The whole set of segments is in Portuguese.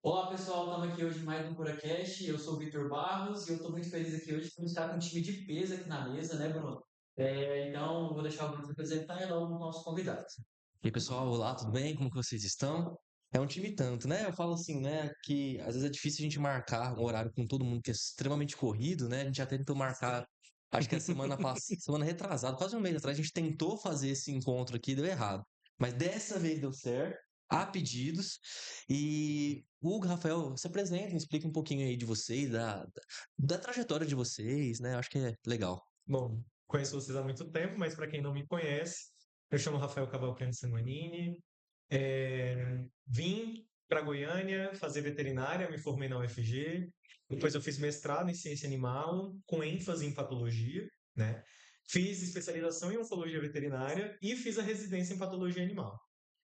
Olá pessoal, estamos aqui hoje em mais um PuraCast. Eu sou o Vitor Barros e eu estou muito feliz aqui hoje por estar com um time de peso aqui na mesa, né, Bruno? Então, vou deixar o Bruno se apresentar e logo os nossos convidados. E aí, pessoal, olá, tudo bem? Como que vocês estão? É um time tanto, né? Eu falo assim, né, que às vezes é difícil a gente marcar um horário com todo mundo que é extremamente corrido, né? A gente já tentou marcar, acho que a semana passada, semana retrasada, quase um mês atrás, a gente tentou fazer esse encontro aqui, deu errado. Mas dessa vez deu certo, há pedidos. E Hugo, Rafael, se apresentem, explica um pouquinho aí de vocês, da trajetória de vocês, né? Eu acho que é legal. Bom, conheço vocês há muito tempo, mas para quem não me conhece, eu chamo Rafael Cavalcante Samanini. Vim para Goiânia fazer veterinária, me formei na UFG. Depois eu fiz mestrado em ciência animal, com ênfase em patologia, né? Fiz especialização em oncologia veterinária e fiz a residência em patologia animal.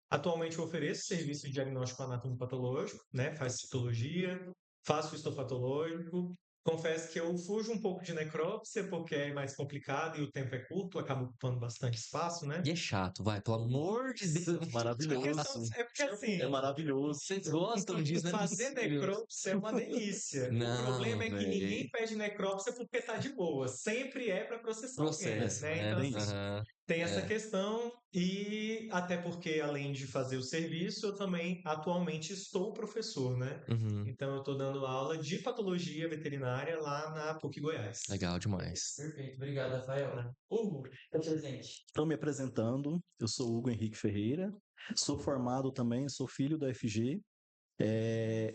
Atualmente eu ofereço serviço de diagnóstico anatomopatológico, né? Faço citologia, faço histopatológico. Confesso que eu fujo um pouco de necrópsia porque é mais complicado e o tempo é curto, acaba ocupando bastante espaço, né? E é chato, vai, pelo amor de Deus. A questão Maravilhoso. é porque assim, É maravilhoso. Vocês gostam disso, não é fazer possível. necrópsia é uma delícia. O Não, problema é que ninguém velho. pede necrópsia porque tá de boa. Sempre é para processar alguém, Processo, né? né? Então, assim, Aham. tem essa É. questão e até porque, além de fazer o serviço, eu também atualmente estou professor, né? Uhum. Então, eu estou dando aula de patologia veterinária lá na PUC Goiás. Legal demais. Perfeito, obrigado, Rafael. Hugo, está presente. Estou me apresentando, eu sou Hugo Henrique Ferreira, sou formado também, sou filho da UFG,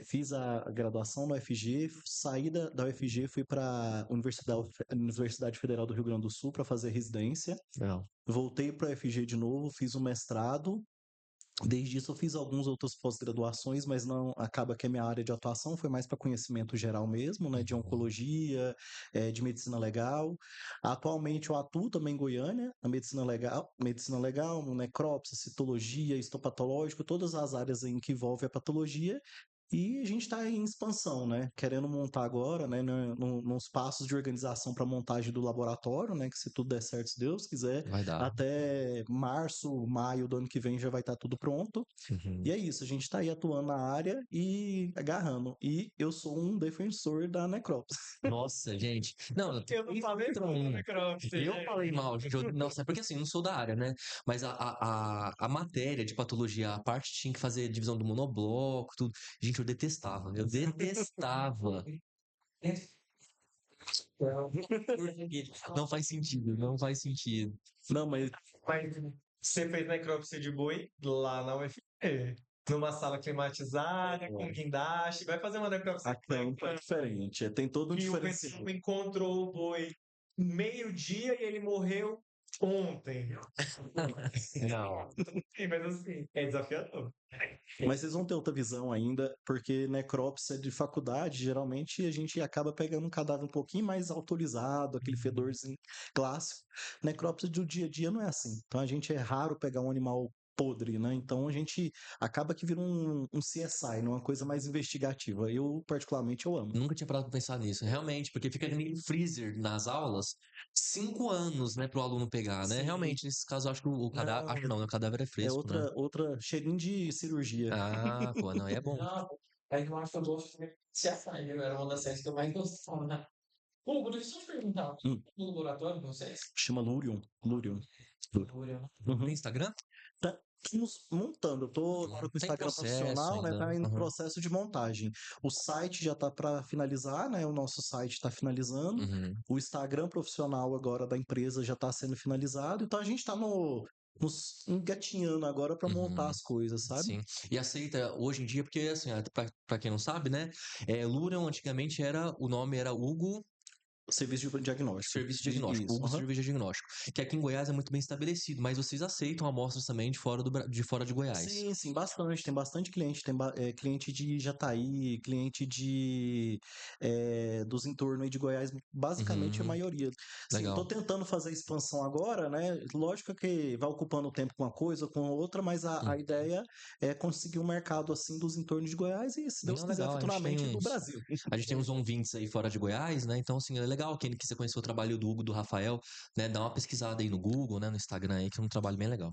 fiz a graduação na UFG, saí da UFG, fui para a Universidade Federal do Rio Grande do Sul para fazer residência, Legal. voltei para a UFG de novo, fiz um mestrado. Desde isso eu fiz algumas outras pós-graduações, mas não acaba que a minha área de atuação foi mais para conhecimento geral mesmo, né, de Uhum. oncologia, de medicina legal. Atualmente eu atuo também em Goiânia, na medicina legal, no necrópsia, citologia, histopatológico, todas as áreas em que envolve a patologia. E a gente está em expansão, né? Querendo montar agora, né, nos passos de organização para montagem do laboratório, né? Que se tudo der certo, se Deus quiser, Vai dar. até março, maio do ano que vem já vai estar tudo pronto. Uhum. E é isso, a gente está aí atuando na área e agarrando. E eu sou um defensor da necrópsia. Nossa, gente. Não, Eu não falei entra mal da um. necrópsia, Eu gente. falei mal, gente. Nossa, é porque assim, não sou da área, né? Mas a matéria de patologia, a parte tinha que fazer divisão do monobloco, tudo. Gente, eu detestava. Eu detestava. Não faz sentido, não faz sentido. Não, mas Mas você fez necrópsia de boi lá na UFG, numa sala climatizada, com guindaste, vai fazer uma necrópsia a campo é diferente, tem todo um e o diferencial. veterinário encontrou o boi meio-dia e ele morreu ontem. Não. Sim, mas assim, é desafiador. Mas vocês vão ter outra visão ainda, porque necrópsia de faculdade, geralmente a gente acaba pegando um cadáver um pouquinho mais autorizado, aquele fedorzinho clássico. Necrópsia do dia a dia não é assim. Então a gente é raro pegar um animal podre, né? Então a gente acaba que vira um CSI, né? Uma coisa mais investigativa. Eu, particularmente, eu amo. Nunca tinha parado pra pensar nisso, realmente, porque fica meio freezer nas aulas, 5 anos, né, pro aluno pegar, né? Sim, Realmente, nesses casos, eu acho que o cadáver, não, acho não, né, o cadáver é é fresco, né? outra cheirinho de cirurgia. Ah, pô, não, aí é bom. Não, aí eu acho que eu gosto de se açaí, era uma das séries que eu mais gostava, né? Hugo, deixa eu te perguntar, Hum, no laboratório de vocês? chama Lurium. Lurium. Laboratório, né? Tem Uhum. Instagram? Tá, estamos montando. Eu tô agora com o Tá em Instagram processo profissional, né? ainda, né? Tá em Aham. processo de montagem. O site já tá para finalizar, né? O nosso site está finalizando. Uhum. O Instagram profissional agora da empresa já está sendo finalizado. Então a gente está nos engatinhando agora para montar Uhum. as coisas, sabe? Sim. E aceita hoje em dia, porque assim, pra quem não sabe, né? Lurian antigamente o nome era Hugo Serviço de diagnóstico. Serviço Diagnóstico, Isso. Hugo Aham. Serviço Diagnóstico, que aqui em Goiás é muito bem estabelecido, mas vocês aceitam amostras também de fora de fora de Goiás. Sim, sim, bastante. Tem bastante cliente. Tem cliente de Jataí, cliente dos entornos aí de Goiás, basicamente a Uhum. maioria. Sim, estou Legal. tentando fazer a expansão agora, né? Lógico que vai ocupando tempo com uma coisa, com outra, mas a Hum. ideia é conseguir um mercado assim dos entornos de Goiás e, se Deus Não, quiser, legal. futuramente do Brasil. A gente tem uns ouvintes aí fora de Goiás, né? Então, assim, é legal. Quem quiser conhecer o trabalho do Hugo, do Rafael, né? Dá uma pesquisada aí no Google, né? No Instagram aí, que é um trabalho bem legal.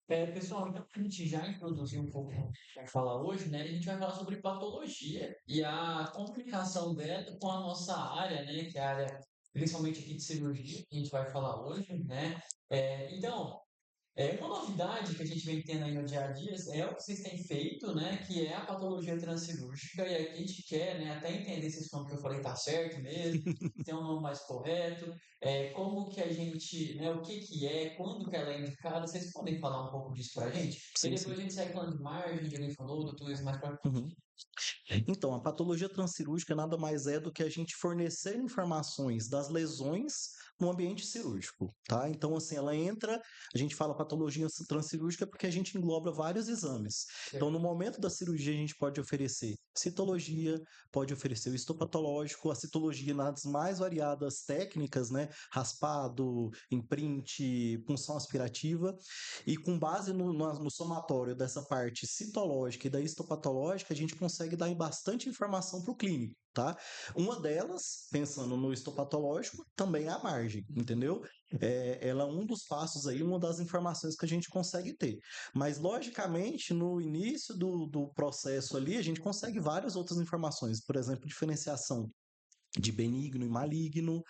Pessoal, então a gente já introduziu um pouco o que vai falar hoje, né? A gente vai falar sobre patologia e a complicação dela com a nossa área, né? Que é a área, principalmente aqui de cirurgia, que a gente vai falar hoje, né? Então, uma novidade que a gente vem tendo aí no dia a dia é o que vocês têm feito, né? Que é a patologia transcirúrgica, e aqui a gente quer, né, até entender se esse nome que eu falei tá certo mesmo, se tem um nome mais correto, como que a gente, né, o que que é, quando que ela é indicada, vocês podem falar um pouco disso pra gente? E Sim, depois sim. a gente segue falando de margem, de linfonodo, tudo isso mais pra Uhum. Então, a patologia transcirúrgica nada mais é do que a gente fornecer informações das lesões no ambiente cirúrgico, tá? Então, assim, ela entra, a gente fala patologia transcirúrgica porque a gente engloba vários exames. Então, no momento da cirurgia, a gente pode oferecer citologia, pode oferecer o histopatológico, a citologia nas mais variadas técnicas, né? Raspado, imprint, punção aspirativa, e com base no somatório dessa parte citológica e da histopatológica, a gente consegue dar bastante informação para o clínico, tá? Uma delas, pensando no histopatológico, também é a margem, entendeu? Ela é um dos passos aí, uma das informações que a gente consegue ter. Mas, logicamente, no início do processo ali, a gente consegue várias outras informações, por exemplo, diferenciação de benigno e maligno,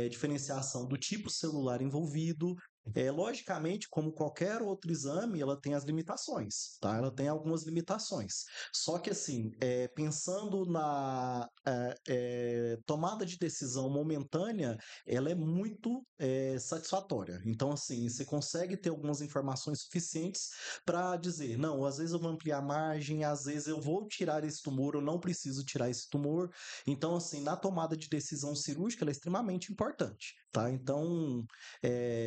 diferenciação do tipo celular envolvido. Logicamente, como qualquer outro exame, ela tem as limitações, tá? Ela tem algumas limitações. Só que, assim, pensando na tomada de decisão momentânea, ela é muito satisfatória. Então, assim, você consegue ter algumas informações suficientes para dizer, não, às vezes eu vou ampliar a margem, às vezes eu vou tirar esse tumor, eu não preciso tirar esse tumor. Então, assim, na tomada de decisão cirúrgica, ela é extremamente importante, tá? Então,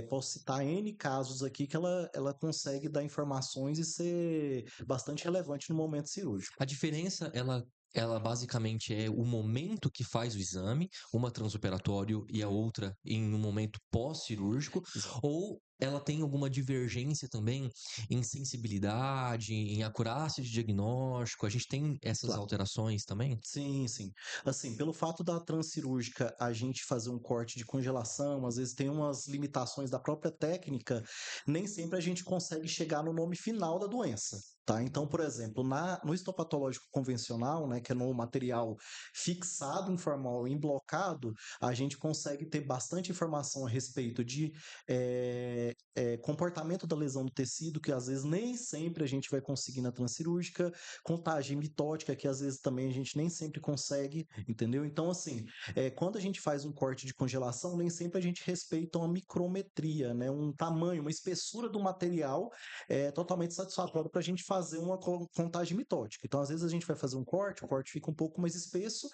posso citar N casos aqui que ela consegue dar informações e ser bastante relevante no momento cirúrgico. A diferença, ela basicamente é o momento que faz o exame, uma transoperatório e a outra em um momento pós-cirúrgico, ou ela tem alguma divergência também em sensibilidade, em acurácia de diagnóstico? A gente tem essas Claro. alterações também? Sim, sim. Assim, pelo fato da transcirúrgica a gente fazer um corte de congelação, às vezes tem umas limitações da própria técnica, nem sempre a gente consegue chegar no nome final da doença, tá? Então, por exemplo, no histopatológico convencional, né, que é no material fixado em formal e emblocado, a gente consegue ter bastante informação a respeito de comportamento da lesão do tecido, que às vezes nem sempre a gente vai conseguir na transcirúrgica, contagem mitótica, que às vezes também a gente nem sempre consegue, entendeu? Então, assim, quando a gente faz um corte de congelação, nem sempre a gente respeita uma micrometria, né? Um tamanho, uma espessura do material totalmente satisfatório para a gente fazer uma contagem mitótica. Então, às vezes a gente vai fazer um corte, o corte fica um pouco mais espesso,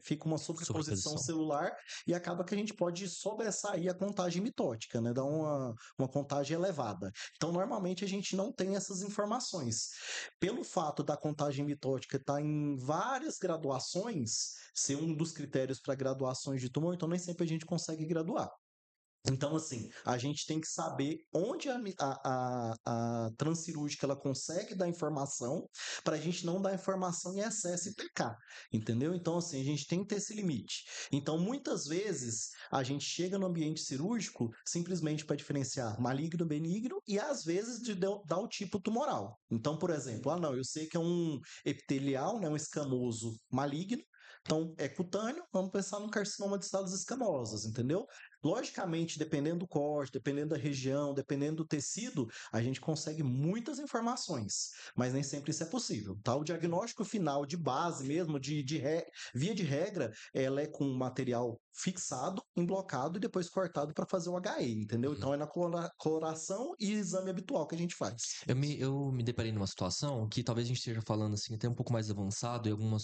fica uma sobreposição celular e acaba que a gente pode sobressair a contagem mitótica, né? Dar uma contagem elevada. Então, normalmente a gente não tem essas informações. Pelo fato da contagem mitótica estar em várias graduações, ser um dos critérios para graduações de tumor, então nem sempre a gente consegue graduar. Então, assim, a gente tem que saber onde a transcirúrgica ela consegue dar informação para a gente não dar informação em excesso e pecar, entendeu? Então, assim, a gente tem que ter esse limite. Então, muitas vezes, a gente chega no ambiente cirúrgico simplesmente para diferenciar maligno, benigno e, às vezes, dar o tipo tumoral. Então, por exemplo, não, eu sei que é um epitelial, né, um escamoso maligno, então é cutâneo, vamos pensar no carcinoma de células escamosas, entendeu? Logicamente, dependendo do corte, dependendo da região, dependendo do tecido, a gente consegue muitas informações, mas nem sempre isso é possível, tá? O diagnóstico final de base mesmo, via de regra, ela é com material fixado, emblocado e depois cortado para fazer o HE, entendeu? Então é na coloração e exame habitual que a gente faz. Eu me deparei numa situação que talvez a gente esteja falando assim, até um pouco mais avançado e alguma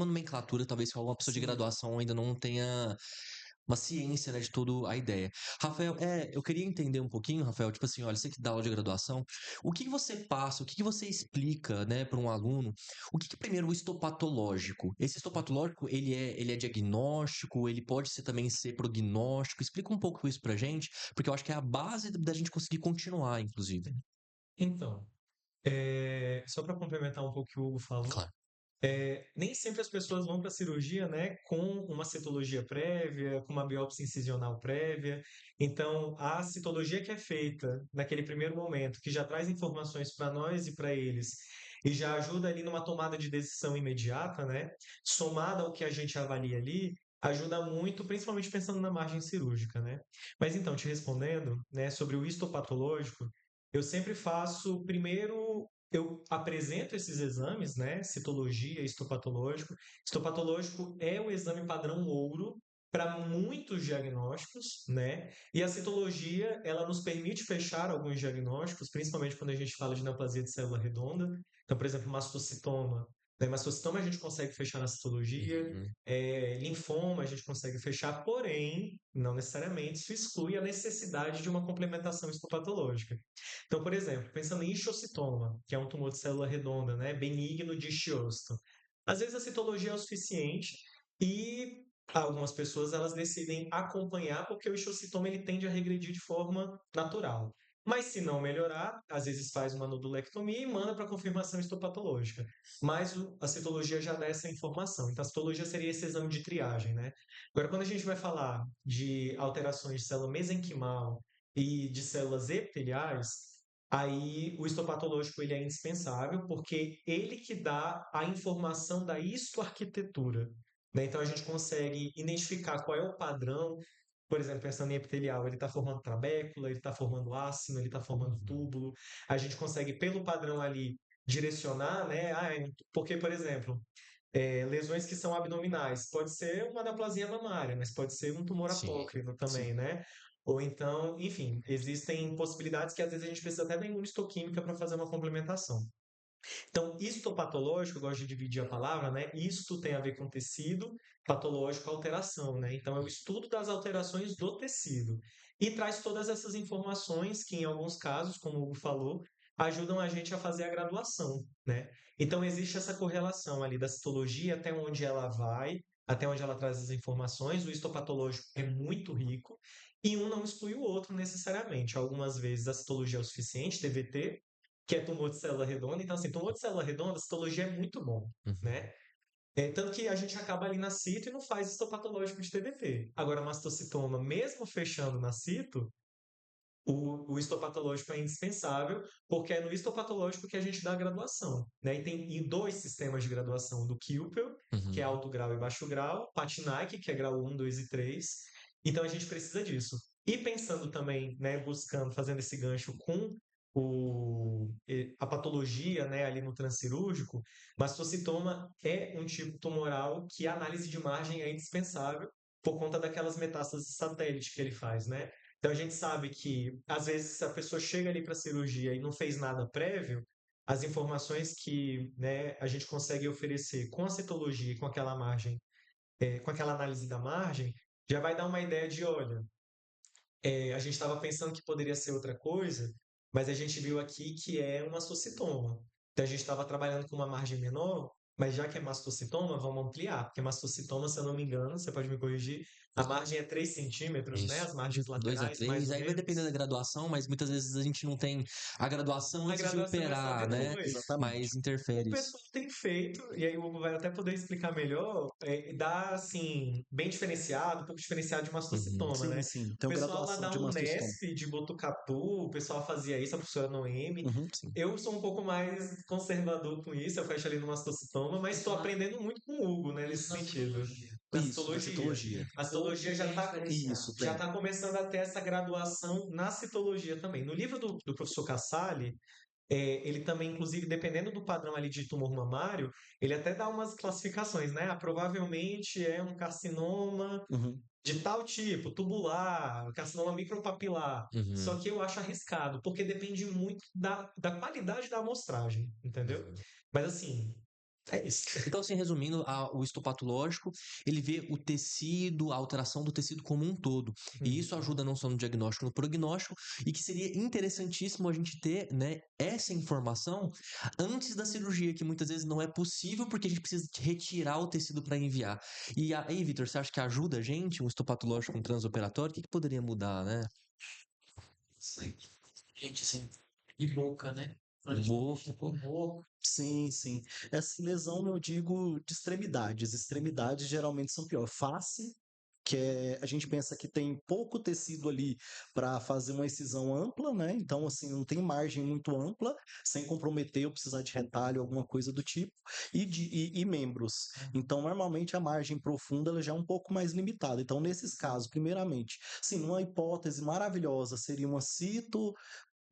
nomenclatura, talvez que alguma pessoa de Sim. graduação ainda não tenha uma ciência, né, de toda a ideia. Rafael, eu queria entender um pouquinho, Rafael, tipo assim, olha, você que dá aula de graduação, o que que você passa, o que que você explica, né, para um aluno, o que que primeiro o histopatológico? Esse histopatológico, ele é diagnóstico, ele pode também ser prognóstico, explica um pouco isso pra gente, porque eu acho que é a base da gente conseguir continuar, inclusive. Então, só para complementar um pouco o que o Hugo falou, Claro. Nem sempre as pessoas vão para a cirurgia, né, com uma citologia prévia, com uma biópsia incisional prévia. Então, a citologia que é feita naquele primeiro momento, que já traz informações para nós e para eles, e já ajuda ali numa tomada de decisão imediata, né, somada ao que a gente avalia ali, ajuda muito, principalmente pensando na margem cirúrgica, né? Mas então, te respondendo, né, sobre o histopatológico, eu sempre faço primeiro eu apresento esses exames, né? Citologia, histopatológico. Histopatológico é o exame padrão ouro para muitos diagnósticos, né? E a citologia, ela nos permite fechar alguns diagnósticos, principalmente quando a gente fala de neoplasia de célula redonda. Então, por exemplo, mastocitoma. Né? Mastocitoma a gente consegue fechar na citologia, Uhum. linfoma a gente consegue fechar, porém, não necessariamente isso exclui a necessidade de uma complementação histopatológica. Então, por exemplo, pensando em istiocitoma, que é um tumor de célula redonda, né, benigno de istiócito. Às vezes a citologia é o suficiente e algumas pessoas elas decidem acompanhar porque o istiocitoma ele tende a regredir de forma natural. Mas se não melhorar, às vezes faz uma nodulectomia e manda para confirmação histopatológica. Mas a citologia já dá essa informação. Então a citologia seria esse exame de triagem, né? Agora, quando a gente vai falar de alterações de célula mesenquimal e de células epiteliais, aí o histopatológico ele é indispensável porque ele que dá a informação da histoarquitetura. Né? Então a gente consegue identificar qual é o padrão, por exemplo, pensando em epitelial, ele está formando trabécula, ele está formando ácino, ele está formando túbulo. A gente consegue, pelo padrão ali, direcionar, né? Porque, por exemplo, lesões que são abdominais. Pode ser uma neoplasia mamária, mas pode ser um tumor Sim, apócrino sim. também, né? Ou então, enfim, existem possibilidades que às vezes a gente precisa até da imunistoquímica para fazer uma complementação. Então, histopatológico, eu gosto de dividir a palavra, né? Isto tem a ver com tecido, patológico, alteração, né? Então, é o estudo das alterações do tecido. E traz todas essas informações que, em alguns casos, como o Hugo falou, ajudam a gente a fazer a graduação, né? Então, existe essa correlação ali da citologia, até onde ela vai, até onde ela traz as informações. O histopatológico é muito rico e um não exclui o outro necessariamente. Algumas vezes a citologia é o suficiente, TVT, que é tumor de célula redonda. Então, assim, tumor de célula redonda, a citologia é muito bom, Uhum. né? Tanto que a gente acaba ali na cito e não faz histopatológico de TDT. Agora, mastocitoma, mesmo fechando na cito, o histopatológico é indispensável, porque é no histopatológico que a gente dá a graduação, né? E tem dois sistemas de graduação, do Kilpel, que é Uhum. alto grau e baixo grau, Patinaik, que é grau 1, 2 e 3. Então, a gente precisa disso. E pensando também, né, buscando, fazendo esse gancho com a patologia, né, ali no transcirúrgico, mastocitoma é um tipo tumoral que a análise de margem é indispensável por conta daquelas metástases satélite que ele faz, né? Então a gente sabe que, às vezes, se a pessoa chega ali para a cirurgia e não fez nada prévio, as informações que, né, a gente consegue oferecer com a citologia e com aquela margem, com aquela análise da margem, já vai dar uma ideia de, olha, a gente estava pensando que poderia ser outra coisa, mas a gente viu aqui que é um mastocitoma. Então a gente estava trabalhando com uma margem menor, mas já que é mastocitoma, vamos ampliar, porque mastocitoma, se eu não me engano, você pode me corrigir, a margem é 3 centímetros, né? Isso. As margens 2 a laterais, mais 3, ou aí vai depender da menos. graduação, mas muitas vezes a gente não tem a graduação A antes de graduação é só operar, né? depois. Exatamente. Mas O interfere isso. pessoal tem feito, e aí o Hugo vai até poder explicar melhor, dá assim, bem diferenciado, um pouco diferenciado de Uhum. mastocitoma, Sim, né? sim. O Tem uma pessoal lá graduação da de mastocitoma. Unesp, de Botucatu, o pessoal fazia isso, a professora Noemi. Uhum. Sim. Eu sou um pouco mais conservador com isso, eu fecho ali no mastocitoma, mas Isso estou na, aprendendo muito com o Hugo, né, nesse isso na sentido. citologia. Na Isso, na citologia. citologia. A citologia já Bem está diferenciado. Isso, já tem. está começando a ter essa graduação na citologia também. No livro do professor Cassali, ele também, inclusive, dependendo do padrão ali de tumor mamário, ele até dá umas classificações, né? Provavelmente é um carcinoma Uhum. de tal tipo, tubular, carcinoma micropapilar. Só Uhum. que eu acho arriscado, porque depende muito da qualidade da amostragem, entendeu? Uhum. Mas assim, é isso. Então, assim, resumindo, o histopatológico, ele vê o tecido, a alteração do tecido como um todo. E isso ajuda não só no diagnóstico, no prognóstico, e que seria interessantíssimo a gente ter, né, essa informação antes da cirurgia, que muitas vezes não é possível porque a gente precisa retirar o tecido para enviar. E aí, Vitor, você acha que ajuda a gente, um histopatológico com transoperatório? O que poderia mudar, né? Sim. Gente, assim, de boca, né? Boca. Sim, sim. Essa lesão, eu digo, de extremidades. Extremidades geralmente são pior. Face, a gente pensa que tem pouco tecido ali para fazer uma incisão ampla, né? Então, assim, não tem margem muito ampla, sem comprometer ou precisar de retalho, alguma coisa do tipo, e membros. Então, normalmente a margem profunda ela já é um pouco mais limitada. Então, nesses casos, primeiramente, sim, uma hipótese maravilhosa seria uma cito,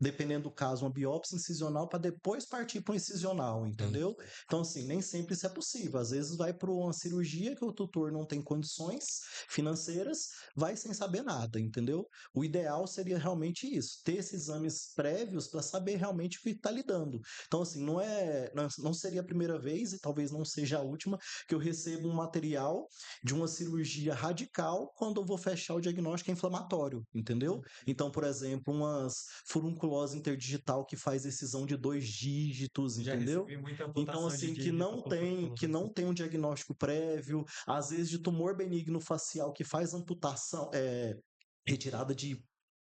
dependendo do caso, uma biópsia incisional para depois partir para o incisional, entendeu? Então, assim, nem sempre isso é possível. Às vezes vai para uma cirurgia que o tutor não tem condições financeiras, vai sem saber nada, entendeu? O ideal seria realmente isso, ter esses exames prévios para saber realmente o que está lidando. Então, assim, não seria a primeira vez, e talvez não seja a última, que eu recebo um material de uma cirurgia radical quando eu vou fechar o diagnóstico inflamatório, entendeu? Então, por exemplo, umas furunculose interdigital que faz excisão de 2 dígitos, Já entendeu? recebi muita Então, amputação de assim, dígito por que furunculose. não tem um diagnóstico prévio, às vezes de tumor benigno facial que faz amputação, retirada de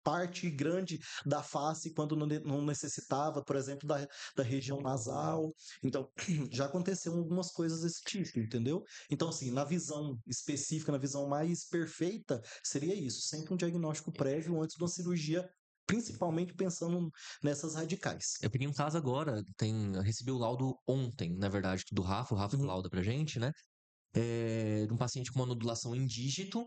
parte grande da face quando não necessitava, por exemplo, da região nasal. Então, já aconteceu algumas coisas desse tipo, entendeu? Então, assim, na visão específica, na visão mais perfeita, seria isso, sempre um diagnóstico prévio antes de uma cirurgia, principalmente pensando nessas radicais. Eu peguei um caso agora, eu recebi o laudo ontem, na verdade, do Rafa, o Rafa lauda pra gente, né? De um paciente com uma nodulação em dígito,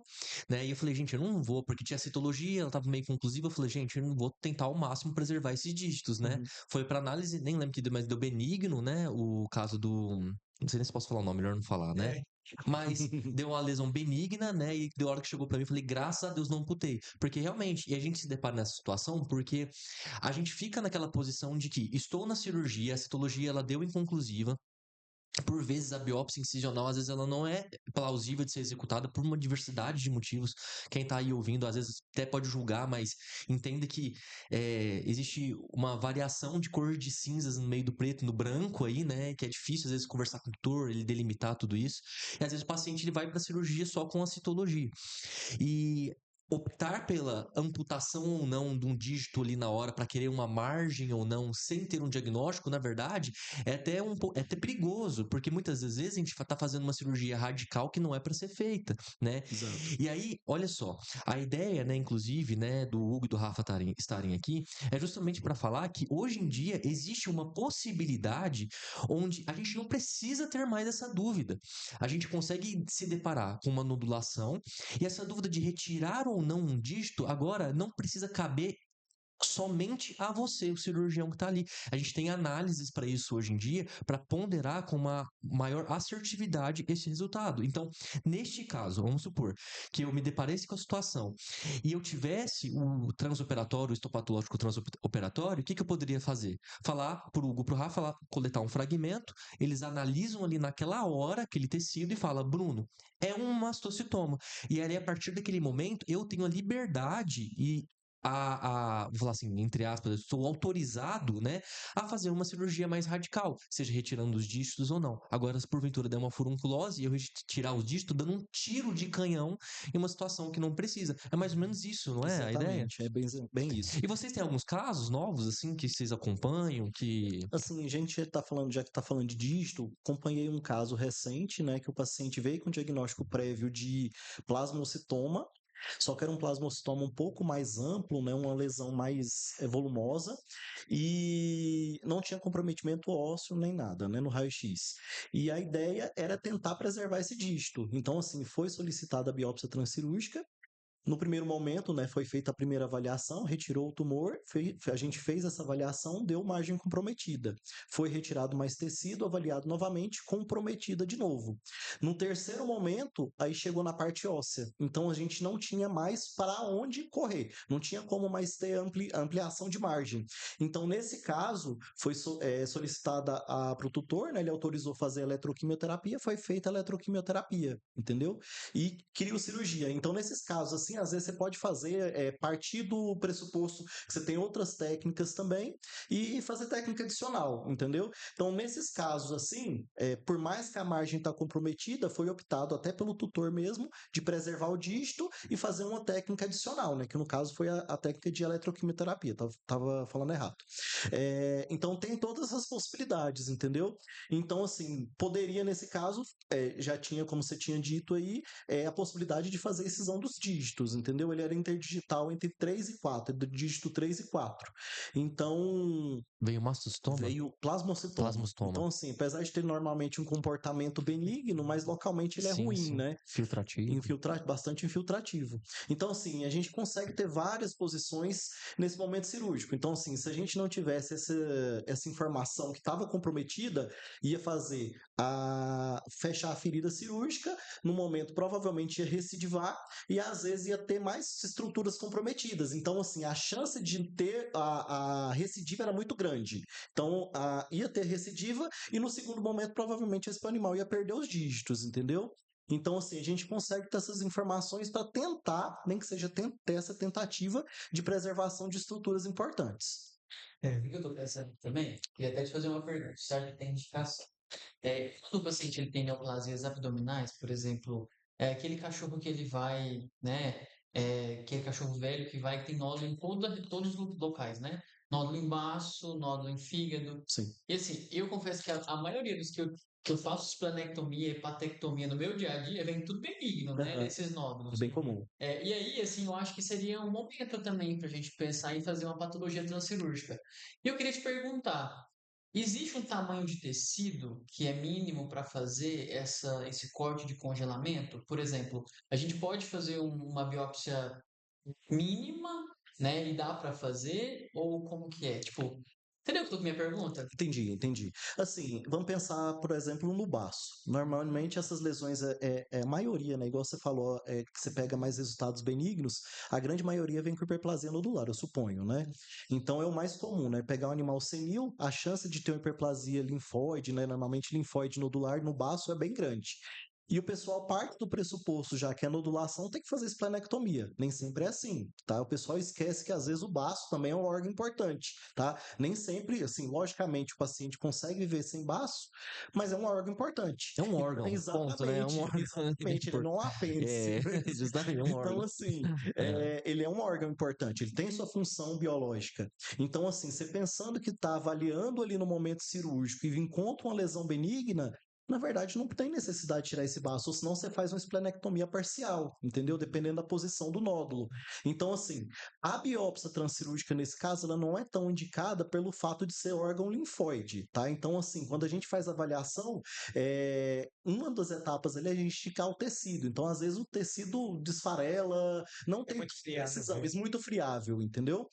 né? E eu falei, gente, eu não vou, porque tinha citologia, ela tava meio conclusiva, eu falei, gente, eu não vou tentar ao máximo preservar esses dígitos, né? Foi pra análise, nem lembro que deu, mas deu benigno, né? O caso do. Não sei nem se posso falar o nome, melhor não falar, né? Mas deu uma lesão benigna, né? E deu hora que chegou pra mim, eu falei, graças a Deus não amputei. Porque realmente, e a gente se depara nessa situação, porque a gente fica naquela posição de que estou na cirurgia, a citologia ela deu inconclusiva, por vezes a biópsia incisional, às vezes ela não é plausível de ser executada por uma diversidade de motivos. Quem tá aí ouvindo, às vezes até pode julgar, mas entenda que existe uma variação de cor de cinzas no meio do preto e no branco aí, né? Que é difícil às vezes conversar com o doutor, ele delimitar tudo isso. E às vezes o paciente ele vai para cirurgia só com a citologia. E optar pela amputação ou não de um dígito ali na hora para querer uma margem ou não sem ter um diagnóstico, na verdade, é até perigoso, porque muitas vezes a gente tá fazendo uma cirurgia radical que não é para ser feita, né? Exato. E aí, olha só, a ideia, né, inclusive, né, do Hugo e do Rafa estarem aqui, é justamente para falar que hoje em dia existe uma possibilidade onde a gente não precisa ter mais essa dúvida. A gente consegue se deparar com uma nodulação e essa dúvida de retirar ou não um dígito agora não precisa caber somente a você, o cirurgião que está ali. A gente tem análises para isso hoje em dia, para ponderar com uma maior assertividade esse resultado. Então, neste caso, vamos supor que eu me deparesse com a situação e eu tivesse o transoperatório, o histopatológico transoperatório, o que eu poderia fazer? Falar para o Hugo, para o Rafa, coletar um fragmento, eles analisam ali naquela hora aquele tecido e fala, Bruno, é um mastocitoma. E aí, a partir daquele momento, eu tenho a liberdade e vou falar assim, entre aspas, eu sou autorizado, né, a fazer uma cirurgia mais radical, seja retirando os dígitos ou não. Agora, se porventura der uma furunculose e eu tirar os dígitos, dando um tiro de canhão em uma situação que não precisa. É mais ou menos isso, não é a ideia? Exatamente, é bem isso. E vocês têm alguns casos novos, assim, que vocês acompanham, que... Assim, a gente tá falando, já que tá falando de dígito, acompanhei um caso recente, né, que o paciente veio com diagnóstico prévio de plasmocitoma, só que era um plasmocitoma um pouco mais amplo, né, uma lesão mais volumosa, e não tinha comprometimento ósseo nem nada, né, no raio-x. E a ideia era tentar preservar esse dígito. Então, assim, foi solicitada a biópsia transcirúrgica. No primeiro momento, né, foi feita a primeira avaliação, retirou o tumor, a gente fez essa avaliação, deu margem comprometida. Foi retirado mais tecido, avaliado novamente, comprometida de novo. No terceiro momento, aí chegou na parte óssea. Então a gente não tinha mais para onde correr, não tinha como mais ter ampliação de margem. Então, nesse caso, foi solicitada para o tutor, né, ele autorizou fazer a eletroquimioterapia, foi feita a eletroquimioterapia, entendeu? E criou cirurgia. Então, nesses casos assim, assim, às vezes você pode fazer, partir do pressuposto que você tem outras técnicas também e fazer técnica adicional, entendeu? Então, nesses casos, assim, por mais que a margem está comprometida, foi optado até pelo tutor mesmo de preservar o dígito e fazer uma técnica adicional, né? Que no caso foi a técnica de eletroquimioterapia, tava falando errado. Então, tem todas as possibilidades, entendeu? Então, assim, poderia, nesse caso, já tinha, como você tinha dito aí, a possibilidade de fazer excisão dos dígitos, entendeu? Ele era interdigital entre 3 e 4, do dígito 3 e 4. Então, Veio mastostoma? veio plasmocitoma. Plasmostoma. Então, assim, apesar de ter normalmente um comportamento benigno, mas localmente ele é Sim, ruim, sim. né? Filtrativo. Bastante infiltrativo. Então, assim, a gente consegue ter várias posições nesse momento cirúrgico. Então, assim, se a gente não tivesse essa informação que estava comprometida, ia fazer fechar a ferida cirúrgica, no momento provavelmente ia recidivar e às vezes ia ter mais estruturas comprometidas. Então, assim, a chance de ter a recidiva era muito grande. Então, ia ter recidiva e no segundo momento provavelmente esse animal ia perder os dígitos, entendeu? Então, assim, a gente consegue ter essas informações para tentar, nem que seja ter essa tentativa de preservação de estruturas importantes. O que eu tô pensando também? Queria até te fazer uma pergunta, será que tem indicação? Quando o paciente ele tem neoplasias abdominais, por exemplo, aquele cachorro que ele vai, né? Aquele cachorro velho que vai, que tem nódulo em todos os locais, né? Nódulo em baço, nódulo em fígado. Sim. E assim, eu confesso que a maioria dos que eu faço esplanectomia, hepatectomia no meu dia a dia, vem tudo benigno, né? Aham. Desses nódulos. Bem comum. E aí, assim, eu acho que seria um momento também para a gente pensar em fazer uma patologia transcirúrgica. E eu queria te perguntar, existe um tamanho de tecido que é mínimo para fazer esse corte de congelamento? Por exemplo, a gente pode fazer uma biópsia mínima, né? E dá para fazer? Ou como que é? Tipo, entendeu que eu tô com minha pergunta? Entendi. Assim, vamos pensar, por exemplo, no baço. Normalmente essas lesões, a maioria, né? Igual você falou, que você pega mais resultados benignos, a grande maioria vem com hiperplasia nodular, eu suponho, né? Então é o mais comum, né? Pegar um animal senil, a chance de ter uma hiperplasia linfóide, né? Normalmente linfóide nodular no baço é bem grande. E o pessoal parte do pressuposto, já que a nodulação tem que fazer esplenectomia. Nem sempre é assim, tá? O pessoal esquece que às vezes o baço também é um órgão importante, tá? Nem sempre, assim, logicamente o paciente consegue viver sem baço, mas é um órgão importante. É um órgão, ponto, né? É um órgão. Exatamente, ele não é um apêndice. Justamente, é um Então, órgão. assim, ele é um órgão importante, ele tem sua função biológica. Então, assim, você pensando que está avaliando ali no momento cirúrgico e encontra uma lesão benigna, na verdade, não tem necessidade de tirar esse baço, ou senão você faz uma esplenectomia parcial, entendeu? Dependendo da posição do nódulo. Então, assim, a biópsia transcirúrgica, nesse caso, ela não é tão indicada pelo fato de ser órgão linfóide, tá? Então, assim, quando a gente faz a avaliação, uma das etapas ali é a gente esticar o tecido. Então, às vezes, o tecido desfarela, não tem muito friável. precisão, é muito friável, entendeu?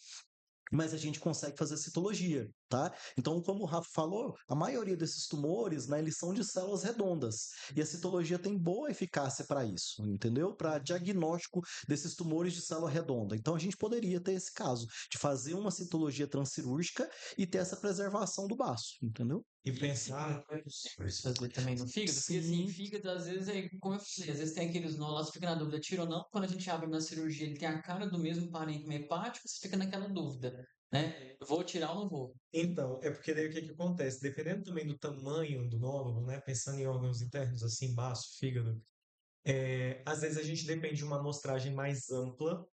Mas a gente consegue fazer citologia, tá? Então, como o Rafa falou, a maioria desses tumores, né, eles são de células redondas. E a citologia tem boa eficácia para isso, entendeu? Para diagnóstico desses tumores de célula redonda. Então, a gente poderia ter esse caso de fazer uma citologia transcirúrgica e ter essa preservação do baço, entendeu? E pensar. É possível isso fazer também no fígado? Porque assim, Sim. fígado, às vezes, como eu falei, às vezes tem aqueles nó lá, você fica na dúvida, tira ou não. Quando a gente abre na cirurgia, ele tem a cara do mesmo parênquima hepático, você fica naquela dúvida, né? Vou tirar ou não vou? Então, é porque daí o que que acontece? Dependendo também do tamanho do nódulo, né? Pensando em órgãos internos, assim, baço, fígado, às vezes a gente depende de uma amostragem mais ampla,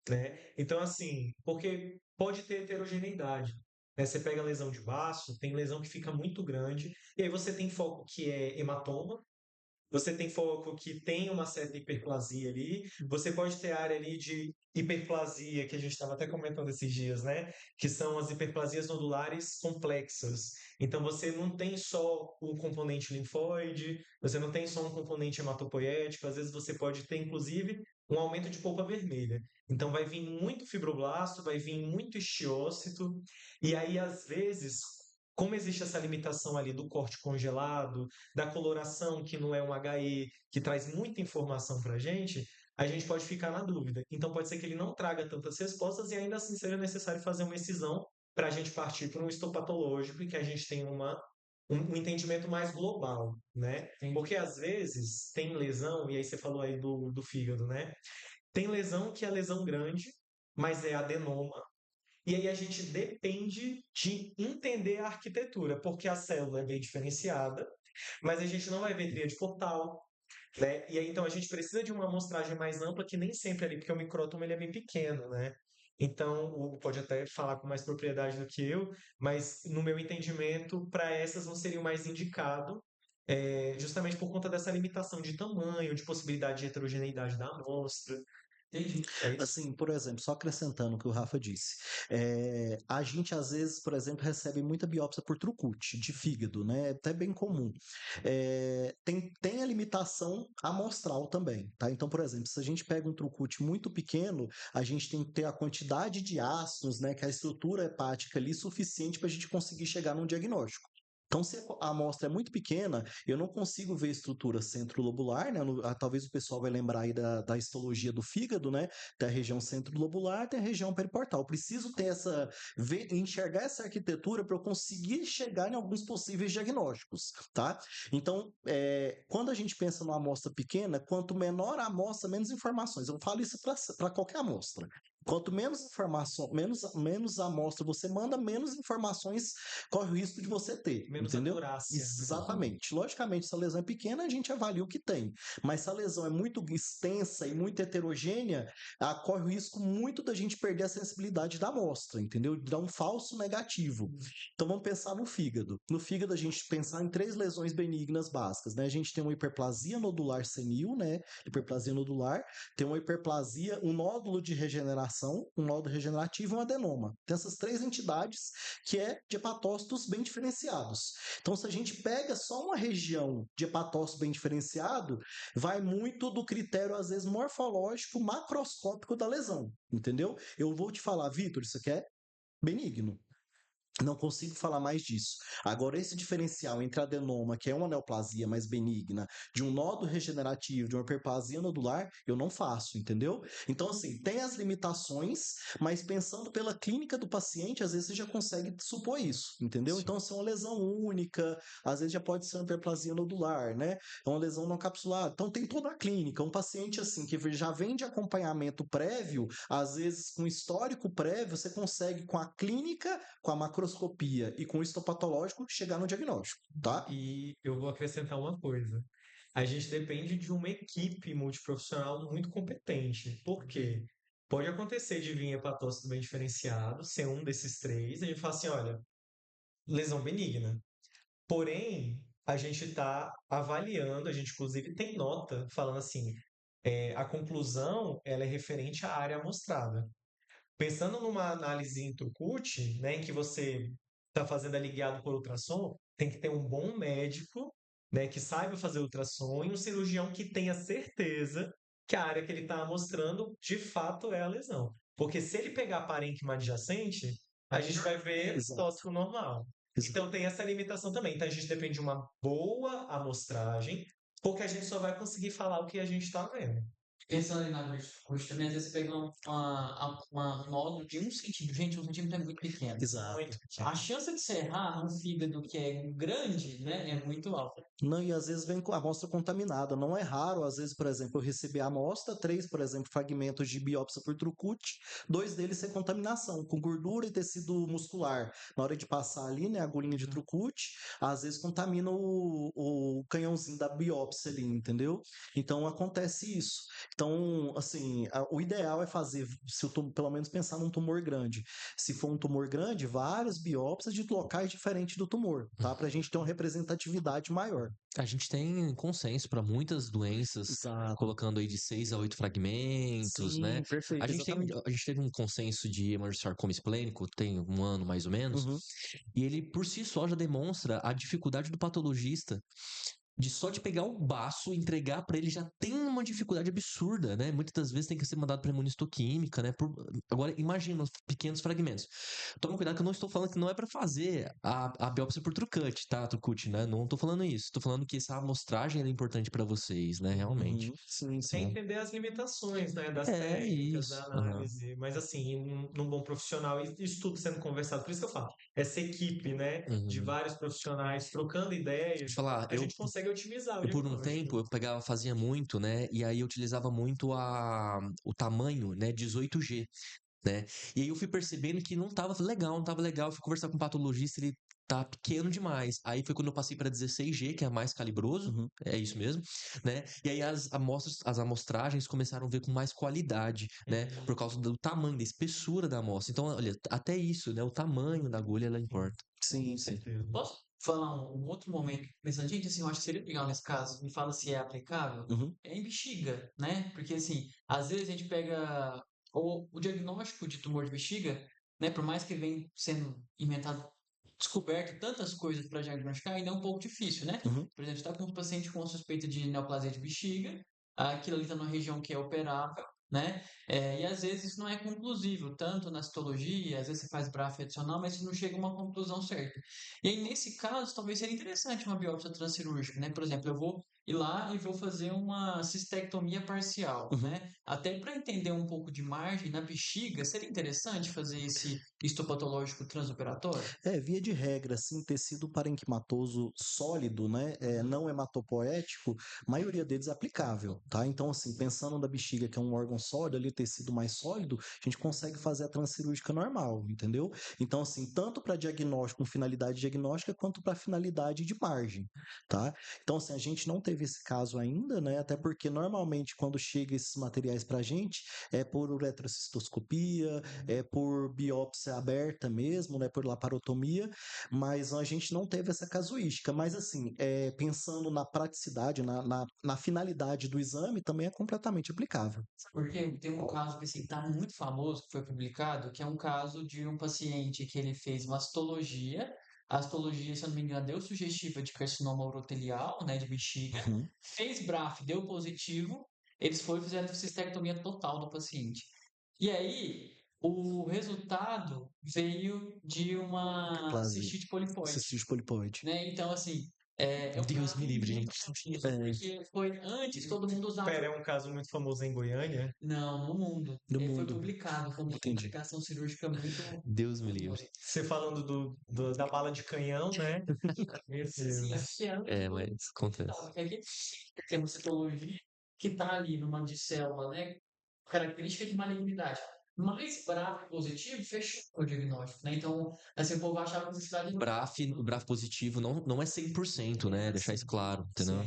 né? Então, assim, porque pode ter heterogeneidade, né? Você pega a lesão de baço, tem lesão que fica muito grande, e aí você tem foco que é hematoma, você tem foco que tem uma certa hiperplasia ali, você pode ter área ali de hiperplasia, que a gente estava até comentando esses dias, né? Que são as hiperplasias nodulares complexas. Então você não tem só o componente linfóide, você não tem só um componente hematopoético, às vezes você pode ter, inclusive, um aumento de polpa vermelha. Então vai vir muito fibroblasto, vai vir muito histiócito, e aí, às vezes, como existe essa limitação ali do corte congelado, da coloração, que não é um HE, que traz muita informação para a gente pode ficar na dúvida. Então, pode ser que ele não traga tantas respostas e ainda assim seja necessário fazer uma excisão para a gente partir para um histopatológico e que a gente tenha um entendimento mais global, né? Entendi. Porque às vezes tem lesão, e aí você falou aí do fígado, né? Tem lesão que é lesão grande, mas é adenoma. E aí a gente depende de entender a arquitetura, porque a célula é bem diferenciada, mas a gente não vai ver tríade portal, né? E aí então a gente precisa de uma amostragem mais ampla que nem sempre ali, porque o micrótomo ele é bem pequeno, né? Então, o Hugo pode até falar com mais propriedade do que eu, mas no meu entendimento, para essas não seria o mais indicado, justamente por conta dessa limitação de tamanho, de possibilidade de heterogeneidade da amostra. Entendi. É isso. Assim, por exemplo, só acrescentando o que o Rafa disse, a gente às vezes, por exemplo, recebe muita biópsia por trucute de fígado, né? É até bem comum. Tem a limitação amostral também, tá? Então, por exemplo, se a gente pega um trucute muito pequeno, a gente tem que ter a quantidade de ácidos, né, que a estrutura hepática ali suficiente para a gente conseguir chegar num diagnóstico. Então, se a amostra é muito pequena, eu não consigo ver estrutura centrolobular, né? Talvez o pessoal vai lembrar aí da histologia do fígado, né? Tem a região centrolobular, tem a região periportal. Preciso ter enxergar essa arquitetura para eu conseguir chegar em alguns possíveis diagnósticos, tá? Então, quando a gente pensa numa amostra pequena, quanto menor a amostra, menos informações. Eu falo isso para qualquer amostra. Quanto menos informação, menos amostra você manda, menos informações corre o risco de você ter, Menos entendeu? acurácia, né? Exatamente. Logicamente, se a lesão é pequena, a gente avalia o que tem. Mas se a lesão é muito extensa e muito heterogênea, corre o risco muito da gente perder a sensibilidade da amostra, entendeu? De dar um falso negativo. Então vamos pensar no fígado. No fígado, a gente pensar em 3 lesões benignas básicas, né? A gente tem uma hiperplasia nodular senil, né? Hiperplasia nodular, tem uma hiperplasia, um nódulo de regeneração, um nódulo regenerativo e um adenoma. Tem essas 3 entidades que é de hepatócitos bem diferenciados. Então, se a gente pega só uma região de hepatócito bem diferenciado, vai muito do critério, às vezes, morfológico, macroscópico da lesão, entendeu? Eu vou te falar, Vitor, isso aqui é benigno. Não consigo falar mais disso. Agora, esse diferencial entre adenoma, que é uma neoplasia mais benigna, de um nódulo regenerativo, de uma hiperplasia nodular, eu não faço, entendeu? Então, assim, tem as limitações, mas pensando pela clínica do paciente, às vezes você já consegue supor isso, entendeu? Sim. Então, se é uma lesão única, às vezes já pode ser uma hiperplasia nodular, né? É uma lesão não capsulada. Então, tem toda a clínica. Um paciente, assim, que já vem de acompanhamento prévio, às vezes com histórico prévio, você consegue, com a clínica, com a macroscopia e com o histopatológico, chegar no diagnóstico, tá? E eu vou acrescentar uma coisa. A gente depende de uma equipe multiprofissional muito competente. Por quê? Pode acontecer de vir hepatócito bem diferenciado, ser um desses 3, a gente fala assim, olha, lesão benigna. Porém, a gente está avaliando, a gente inclusive tem nota falando assim, a conclusão ela é referente à área amostrada. Pensando numa análise em Trucut, né, em que você está fazendo ali guiado por ultrassom, tem que ter um bom médico, né, que saiba fazer ultrassom e um cirurgião que tenha certeza que a área que ele está mostrando de fato é a lesão. Porque se ele pegar parênquima adjacente, a gente vai ver Exato. tóxico normal. Então tem essa limitação também. Então a gente depende de uma boa amostragem, porque a gente só vai conseguir falar o que a gente está vendo. Pensando ali na curso também, às vezes você pega uma nódulo de 1 centímetro. Gente, 1 centímetro é muito pequeno. Exato. Muito. A chance de você errar num fígado que é grande, né, é muito alta. Não, e às vezes vem com a amostra contaminada. Não é raro, às vezes, por exemplo, eu receber a amostra, 3, por exemplo, fragmentos de biópsia por trucute, 2 deles sem contaminação, com gordura e tecido muscular. Na hora de passar ali, né, a agulhinha de trucute, às vezes contamina o canhãozinho da biópsia ali, entendeu? Então acontece isso. Então, assim, o ideal é fazer, se pelo menos pensar num tumor grande. Se for um tumor grande, várias biópsias de locais diferentes do tumor, tá? Pra gente ter uma representatividade maior. A gente tem consenso para muitas doenças, Exato. colocando aí de 6 a 8 fragmentos, né? Sim, perfeito, exatamente. A gente teve um consenso de hemangiossarcoma esplênico, tem um ano mais ou menos, Uhum. e ele por si só já demonstra a dificuldade do patologista de só de pegar o baço e entregar para ele já tem uma dificuldade absurda, né? Muitas das vezes tem que ser mandado para imunistoquímica, né? Agora, imagina os pequenos fragmentos. Toma cuidado que eu não estou falando que não é para fazer a biópsia por trucute, tá? Trucute, né? Não estou falando isso. Estou falando que essa amostragem é importante para vocês, né? Realmente. Uhum. Sim, É sim. entender as limitações, né, das É técnicas, da isso. Aham. análise, mas assim, num bom profissional, isso tudo sendo conversado, por isso que eu falo, essa equipe, né, de Uhum. vários profissionais trocando Deixa eu ideias, te falar, a gente consegue consegue otimizar o Eu, por um diagnóstico. tempo, eu pegava, fazia muito, né? E aí eu utilizava muito o tamanho, né? 18G, né? E aí eu fui percebendo que não tava legal, não tava legal. Eu fui conversar com o patologista, ele tá pequeno demais. Aí foi quando eu passei para 16G, que é mais calibroso, Uhum. é isso mesmo, né? E aí as amostragens começaram a ver com mais qualidade, né? Por causa do tamanho, da espessura da amostra. Então, olha, até isso, né? O tamanho da agulha, ela importa. Sim, Com sim. certeza. Posso falar um outro momento pensando, gente, assim, eu acho que seria legal nesse caso, me fala se é aplicável, Uhum. é em bexiga, né? Porque, assim, às vezes a gente pega o diagnóstico de tumor de bexiga, né? Por mais que venha sendo inventado, descoberto tantas coisas para diagnosticar, ainda é um pouco difícil, né? Uhum. Por exemplo, está com um paciente com suspeita de neoplasia de bexiga, aquilo ali está numa região que é operável, né? E às vezes isso não é conclusivo, tanto na citologia, às vezes você faz BRAF adicional, mas não chega a uma conclusão certa. E aí, nesse caso, talvez seria interessante uma biópsia transcirúrgica, né? Por exemplo, eu vou ir lá e vou fazer uma cistectomia parcial, Uhum. né? Até para entender um pouco de margem na bexiga, seria interessante fazer esse histopatológico transoperatório? Via de regra, assim, tecido parenquimatoso sólido, né, não hematopoético, a maioria deles é aplicável, tá? Então, assim, pensando na bexiga, que é um órgão sólido, ali, tecido mais sólido, a gente consegue fazer a transcirúrgica normal, entendeu? Então, assim, tanto para diagnóstico, com finalidade diagnóstica, quanto para finalidade de margem, tá? Então, assim, a gente não teve esse caso ainda, né, até porque normalmente quando chega esses materiais para a gente, é por uretrocistoscopia, é por biópsia aberta mesmo, né, por laparotomia, mas a gente não teve essa casuística. Mas, assim, pensando na praticidade, na finalidade do exame, também é completamente aplicável. Porque tem um caso que assim, tá muito famoso, que foi publicado, que é um caso de um paciente que ele fez uma citologia. A citologia, se eu não me engano, deu sugestiva de carcinoma urotelial, né, de bexiga. Uhum. Fez BRAF, deu positivo. Eles foram e fizeram cistectomia total do paciente. E aí, o resultado veio de uma Plasia. cistite polipoide, Cistite polipoide. né? Então, assim, é um Deus caso me livre, muito gente. famoso, É, porque foi antes todo mundo usava. Pera, é um caso muito famoso em Goiânia. Não, no mundo. do Ele foi mundo. publicado como uma Entendi. complicação cirúrgica muito Deus me livre. famosa. Você falando da bala de canhão, né? Meu Sim, Deus. acho que é antes É, todo mundo mas acontece. usava. Que aqui tem uma citologia que está ali numa de célula, né? Característica de malignidade. Mais bravo positivo, fechou o diagnóstico, né? Então, assim, o povo achava que necessidade de O BRAF positivo não é 100%, né? Deixar isso claro, entendeu?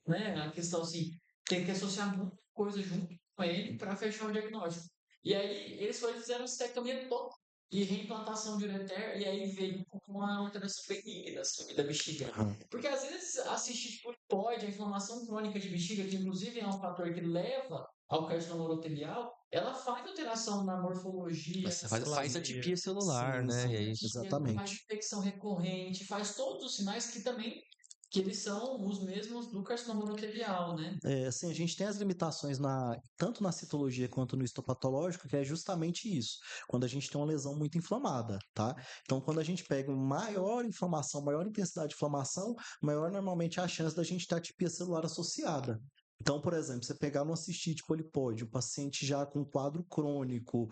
né? A questão assim, tem que associar muita coisa junto com ele para fechar o diagnóstico. E aí eles foram fizeram cistectomia toda e reimplantação de ureter, e aí veio com uma alteração benigna assim, da bexiga. Aham. Porque às vezes a cistite polipoide, a inflamação crônica de bexiga, que inclusive é um fator que leva ao carcinoma urotelial, ela faz alteração na morfologia, Mas na faz Displasia. atipia celular, Sim, né? E sim, aí, faz exatamente. infecção recorrente, faz todos os sinais que também que eles são os mesmos do carcinoma urotelial, né? Assim, a gente tem as limitações tanto na citologia quanto no histopatológico, que é justamente isso, quando a gente tem uma lesão muito inflamada, tá? Então, quando a gente pega maior inflamação, maior intensidade de inflamação, maior normalmente é a chance da gente ter atipia celular associada. Então, por exemplo, você pegar uma cistite polipoide, um paciente já com quadro crônico,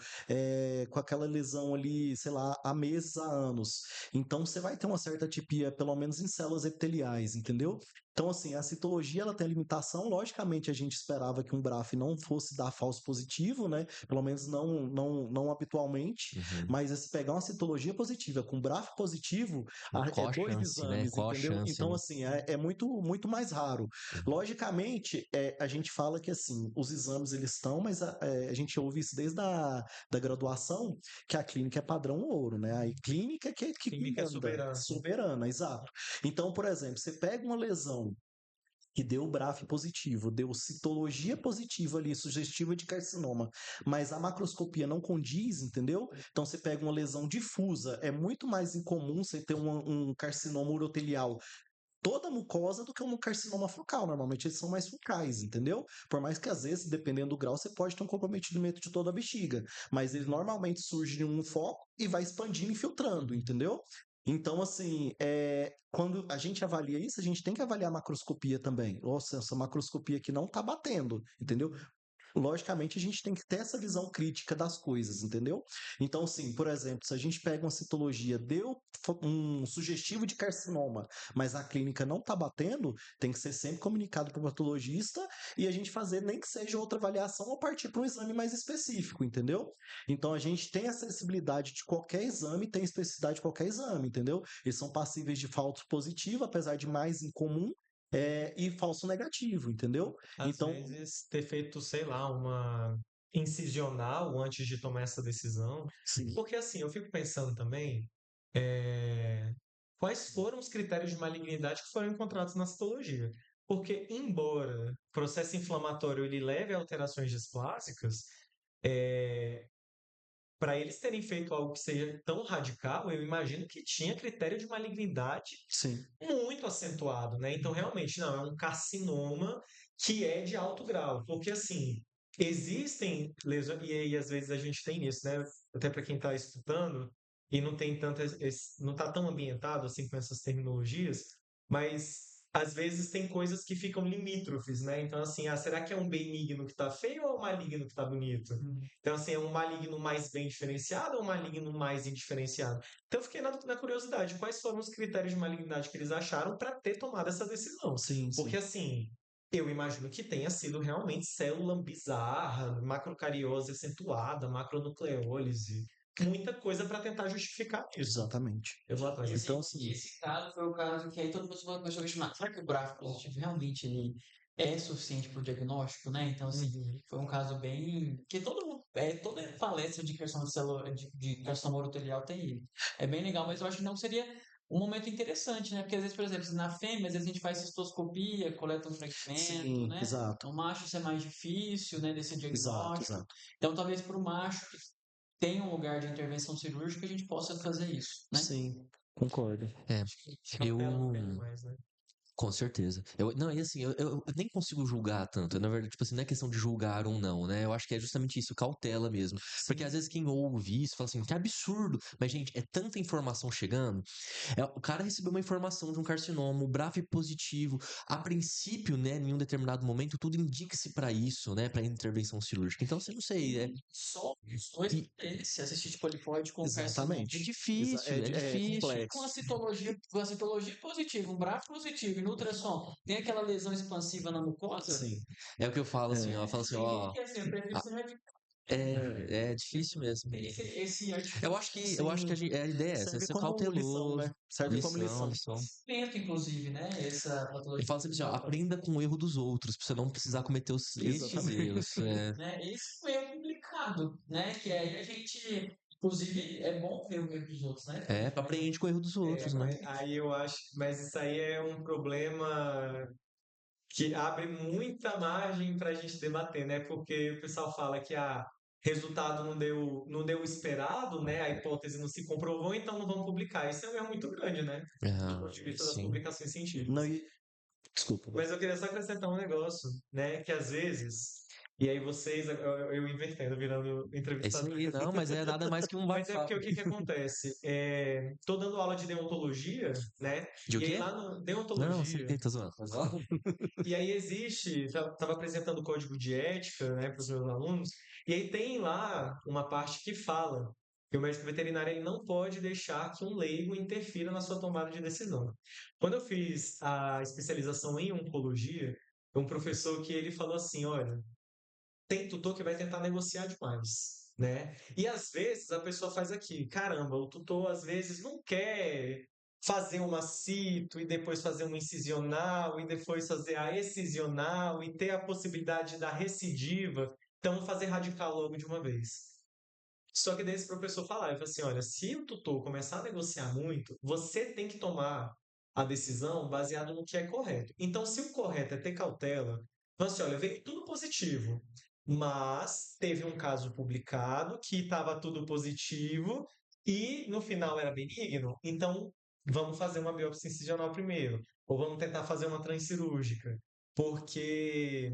com aquela lesão ali, sei lá, há meses, há anos. Então, você vai ter uma certa atipia, pelo menos em células epiteliais, entendeu? Então, assim, a citologia ela tem a limitação. Logicamente, a gente esperava que um BRAF não fosse dar falso positivo, né? Pelo menos não habitualmente. uhum. Mas se pegar uma citologia positiva com BRAF positivo, é Qual a dois chance, né? exames, Qual a entendeu? chance, Então, né? assim, é muito mais raro. Logicamente, a gente fala que, assim, os exames eles estão, mas a gente ouve isso desde da graduação, que a clínica é padrão ouro, né? A clínica que Clínica manda, soberana. soberana, exato. Então, por exemplo, você pega uma lesão que deu BRAF positivo, deu citologia positiva ali, sugestiva de carcinoma, mas a macroscopia não condiz, entendeu? Então você pega uma lesão difusa, é muito mais incomum você ter um carcinoma urotelial toda a mucosa do que um carcinoma focal. Normalmente eles são mais focais, entendeu? Por mais que às vezes, dependendo do grau, você pode ter um comprometimento de toda a bexiga, mas ele normalmente surge em um foco e vai expandindo e filtrando, entendeu? Então, assim, quando a gente avalia isso, a gente tem que avaliar a macroscopia também. Nossa, essa macroscopia aqui não tá batendo, entendeu? logicamente a gente tem que ter essa visão crítica das coisas, entendeu? Então, assim, por exemplo, se a gente pega uma citologia, deu um sugestivo de carcinoma, mas a clínica não tá batendo, tem que ser sempre comunicado para o patologista e a gente fazer nem que seja outra avaliação ou partir para um exame mais específico, entendeu? Então a gente tem acessibilidade de qualquer exame, tem especificidade de qualquer exame, entendeu? Eles são passíveis de falso positivo, apesar de mais incomum, e falso negativo, entendeu? Às Então, vezes, ter feito, sei lá, uma incisional antes de tomar essa decisão. sim, Porque, assim, eu fico pensando também, quais foram os critérios de malignidade que foram encontrados na citologia. Porque, embora o processo inflamatório ele leve a alterações displásicas, para eles terem feito algo que seja tão radical, eu imagino que tinha critério de malignidade sim, muito acentuado, né? Então, realmente, não, é um carcinoma que é de alto grau, porque assim, existem lesões, e aí às vezes a gente tem isso, né? Até para quem está escutando e não tem tanto, não está tão ambientado assim com essas terminologias, mas às vezes tem coisas que ficam limítrofes, né? Então, assim, será que é um benigno que está feio ou é um maligno que está bonito? Então, assim, é um maligno mais bem diferenciado ou um maligno mais indiferenciado? Então, eu fiquei na curiosidade, quais foram os critérios de malignidade que eles acharam para ter tomado essa decisão? sim, Porque, sim. assim, eu imagino que tenha sido realmente célula bizarra, macrocariose acentuada, macronucleólise, muita coisa para tentar justificar isso. Exatamente. Eu vou atrás disso. Então, assim, Esse caso foi o caso que aí todo mundo começou a questionar. Será que o gráfico positivo realmente ele é suficiente para o diagnóstico, né? Então, assim, Uhum. foi um caso bem. Que todo mundo. Toda palestra de carcinoma de célula de carcinoma urotelial tem ele. É bem legal, mas eu acho que não seria um momento interessante, né? Porque às vezes, por exemplo, na fêmea, às vezes a gente faz cistoscopia, coleta um fragmento, sim, né? exato, No macho isso é mais difícil, né? Desse exato, diagnóstico. exato. Então, talvez para o macho que tem um lugar de intervenção cirúrgica, a gente possa fazer isso, né? Sim, concordo. É, Cautela eu. bem mais, né? Com certeza. Não, e assim, eu nem consigo julgar tanto. Na verdade, tipo assim, não é questão de julgar ou não, né? Eu acho que é justamente isso, cautela mesmo. Porque às vezes quem ouve isso fala assim, que absurdo. Mas, gente, é tanta informação chegando. O cara recebeu uma informação de um carcinoma, o BRAF positivo. A princípio, né, em um determinado momento, tudo indica-se pra isso, né? Pra intervenção cirúrgica. Então, você não sei, Só os dois e- esse assistir de polifóide com carcinoma. é Exatamente. difícil, é É difícil. Com complexo. a citologia positiva, um BRAF positivo e no ultrassom tem aquela lesão expansiva na mucosa, Sim. É o que eu falo assim, ó. É, Eu falo assim, tem gente ó. que assim, eu prefiro a- ser radical. É difícil mesmo. Esse Eu acho que sim. a ideia é essa, é Serve ser como lição, cauteloso. né? Serve como Lição, lição. lição. conhecimento, inclusive, né? Essa Eu patologia falo sempre assim, ó, aprenda com o erro dos outros, pra você não precisar cometer estes Exatamente. erros. né? Esse é complicado, né? Que aí a gente, inclusive, é bom ver o erro dos outros, né? Pra aprender com o erro dos outros, né? Mas aí eu acho, mas isso aí é um problema que abre muita margem para a gente debater, né? Porque o pessoal fala que resultado não deu o esperado, né? A hipótese não se comprovou, então não vão publicar. Isso é um erro muito grande, né? Do ponto de vista das Sim. publicações científicas. Não, desculpa. Mas eu queria só acrescentar um negócio, né? Que às vezes, e aí vocês, eu invertendo, virando É isso entrevistador. aí, não, mas é nada mais que um Mas é porque bate-papo. o que que acontece? Tô dando aula de deontologia, né? De o E aí quê? lá no Não, sei deontologia, que, tô zoando. e aí estava apresentando o código de ética, né, para os meus alunos, e aí tem lá uma parte que fala que o médico veterinário ele não pode deixar que um leigo interfira na sua tomada de decisão. Quando eu fiz a especialização em oncologia, um professor que ele falou assim, olha, tem tutor que vai tentar negociar demais, né? E às vezes a pessoa faz aqui, caramba, o tutor às vezes não quer fazer uma cito e depois fazer uma incisional e depois fazer a excisional e ter a possibilidade da recidiva, então vou fazer radical logo de uma vez. Só que daí esse professor falar, ele fala assim, olha, se o tutor começar a negociar muito, você tem que tomar a decisão baseado no que é correto. Então, se o correto é ter cautela, fala assim, olha, veio tudo positivo, mas teve um caso publicado que estava tudo positivo e no final era benigno, então vamos fazer uma biópsia incisional primeiro, ou vamos tentar fazer uma transcirúrgica, porque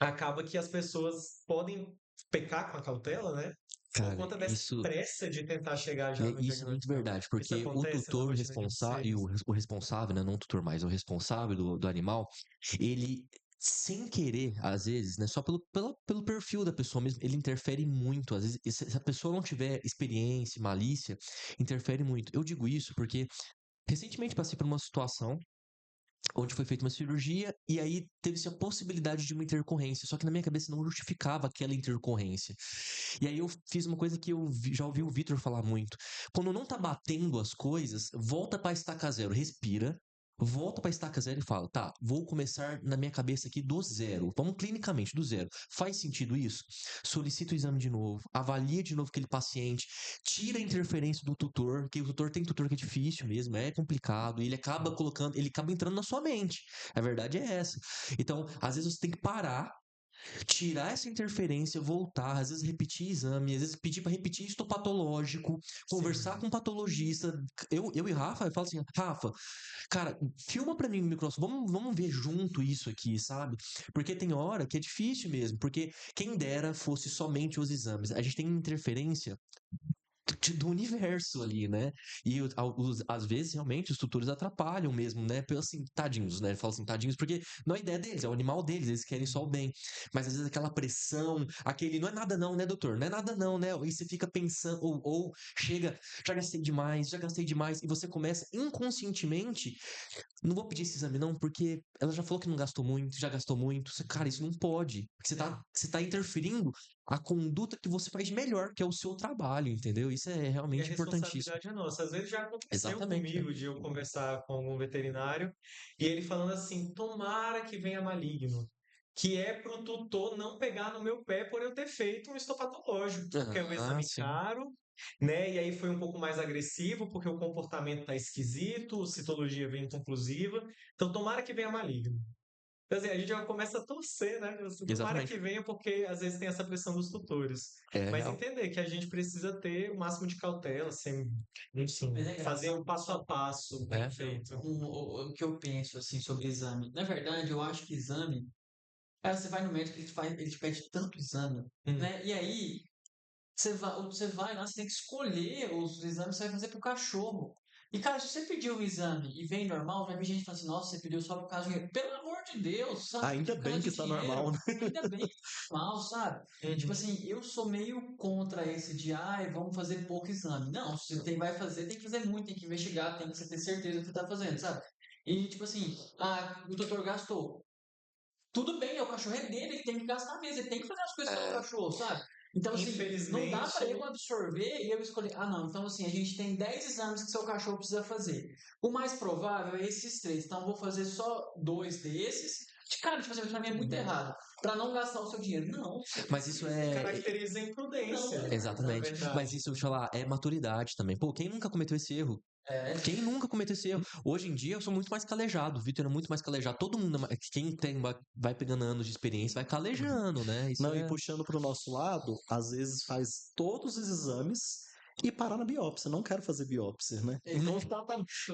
acaba que as pessoas podem pecar com a cautela, né? Por Cara, conta dessa isso, pressa de tentar chegar e já no isso é muito diagnóstico. verdade, Isso porque o acontece na tutor rotina de responsável, e vocês? o responsável, né, não o tutor, mas o responsável do animal, ele sem querer, às vezes, né? Só pelo perfil da pessoa mesmo, ele interfere muito. Às vezes, se a pessoa não tiver experiência, malícia, interfere muito. Eu digo isso porque recentemente passei por uma situação onde foi feita uma cirurgia e aí teve-se a possibilidade de uma intercorrência, só que na minha cabeça não justificava aquela intercorrência. E aí eu fiz uma coisa que já ouvi o Vitor falar muito. Quando não tá batendo as coisas, volta pra estaca zero, respira, volta pra estaca zero e fala, tá, vou começar na minha cabeça aqui do zero. Vamos clinicamente do zero. Faz sentido isso? Solicita o exame de novo, avalia de novo aquele paciente, tira a interferência do tutor, que o tutor tem tutor que é difícil mesmo, é complicado, e ele acaba entrando na sua mente. A verdade é essa. Então, às vezes você tem que parar, tirar essa interferência, voltar, às vezes repetir exame, às vezes pedir para repetir histopatológico, conversar com um patologista. Eu e Rafa, eu falo assim, Rafa, cara, filma para mim no microscópio, vamos ver junto isso aqui, sabe? Porque tem hora que é difícil mesmo, porque quem dera fosse somente os exames. A gente tem interferência do universo ali, né? E às vezes, realmente, os tutores atrapalham mesmo, né? Assim, tadinhos, né? Falo assim, tadinhos, porque não é a ideia deles, é o animal deles, eles querem só o bem. Mas às vezes aquela pressão, aquele, não é nada não, né, doutor? Não é nada não, né? E você fica pensando, ou chega, já gastei demais, e você começa inconscientemente, não vou pedir esse exame não, porque ela já falou que não gastou muito, já gastou muito. Cara, isso não pode. Porque você tá interferindo a conduta que você faz melhor, que é o seu trabalho, entendeu? Isso é E a realmente importantíssimo. responsabilidade é nossa. Às vezes já aconteceu Exatamente, né? comigo de eu conversar com algum veterinário e ele falando assim: tomara que venha maligno. Que é pro tutor não pegar no meu pé por eu ter feito um histopatológico, porque é um Ah, exame sim. caro, né? E aí foi um pouco mais agressivo, porque o comportamento tá esquisito, citologia vem inconclusiva. Então, tomara que venha maligno. Quer dizer, a gente já começa a torcer, né? Assim, tomara Exatamente. que venha, porque às vezes tem essa pressão dos tutores. É Mas real. entender que a gente precisa ter o máximo de cautela, sem, enfim, Mas é fazer engraçado. um passo a passo bem É. feito. O que eu penso assim sobre exame. Na verdade, eu acho que exame. Cara, você vai no médico, ele te pede tanto exame, Hum. né? E aí, você vai lá, você tem que escolher os exames que você vai fazer pro cachorro. E, cara, se você pedir um exame e vem normal, vai vir gente falando assim, nossa, você pediu só por causa de dinheiro. Pelo amor de Deus, sabe? Ainda Pediu por causa bem que de tá dinheiro. normal, né? Ainda bem que tá normal, sabe? Tipo Uhum. assim, eu sou meio contra esse de, ai, vamos fazer pouco exame. Não, se você vai fazer, tem que fazer muito, tem que investigar, tem que você ter certeza do que você tá fazendo, sabe? E, tipo assim, o doutor gastou. Tudo bem, o cachorro é dele, ele tem que gastar mesmo, ele tem que fazer as coisas pelo É. cachorro, sabe? Então, assim, não dá Infelizmente, para eu absorver e eu escolher. Ah, não, então, assim, a gente tem 10 exames que seu cachorro precisa fazer. O mais provável é esses três, então eu vou fazer só 2 desses. Cara, tipo assim, pra mim é muito errado. Para não gastar o seu dinheiro. Não, Mas isso é. caracteriza a não, imprudência, na Exatamente. Mas verdade. isso, eu te falar, é maturidade também. Pô, quem nunca cometeu esse erro? é, Quem nunca cometeu esse erro? Hoje em dia eu sou muito mais calejado, o Vitor é muito mais calejado. Todo mundo, quem tem, vai pegando anos de experiência, vai calejando, né? Isso Não, e é. puxando para o nosso lado, às vezes faz todos os exames e parar na biópsia. Não quero fazer biópsia, né? Então tá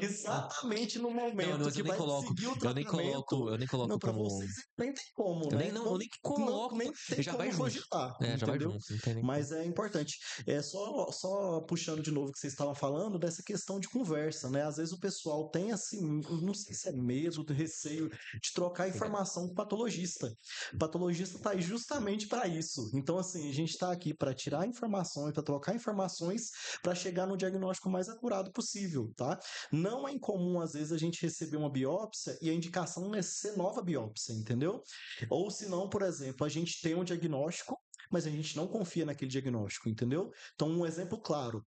exatamente no Não, momento mas que vai seguir o tratamento. eu nem Não, coloco para como. vocês nem tem como, Eu nem, né? não, eu Não, nem não, coloco. nem tem Já vai como junto. cogitar, É, já vai entendeu? junto, não tem nem como. Mas é importante. É só puxando de novo o que vocês estavam falando dessa questão de conversa, né? Às vezes o pessoal tem assim, não sei se é medo, receio de trocar informação com o patologista. O patologista está aí justamente para isso. Então, assim, a gente está aqui para tirar informações, para trocar informações, para chegar no diagnóstico mais acurado possível, tá? Não é incomum, às vezes, a gente receber uma biópsia e a indicação é ser nova biópsia, entendeu? Ou se não, por exemplo, a gente tem um diagnóstico, mas a gente não confia naquele diagnóstico, entendeu? Então, um exemplo claro.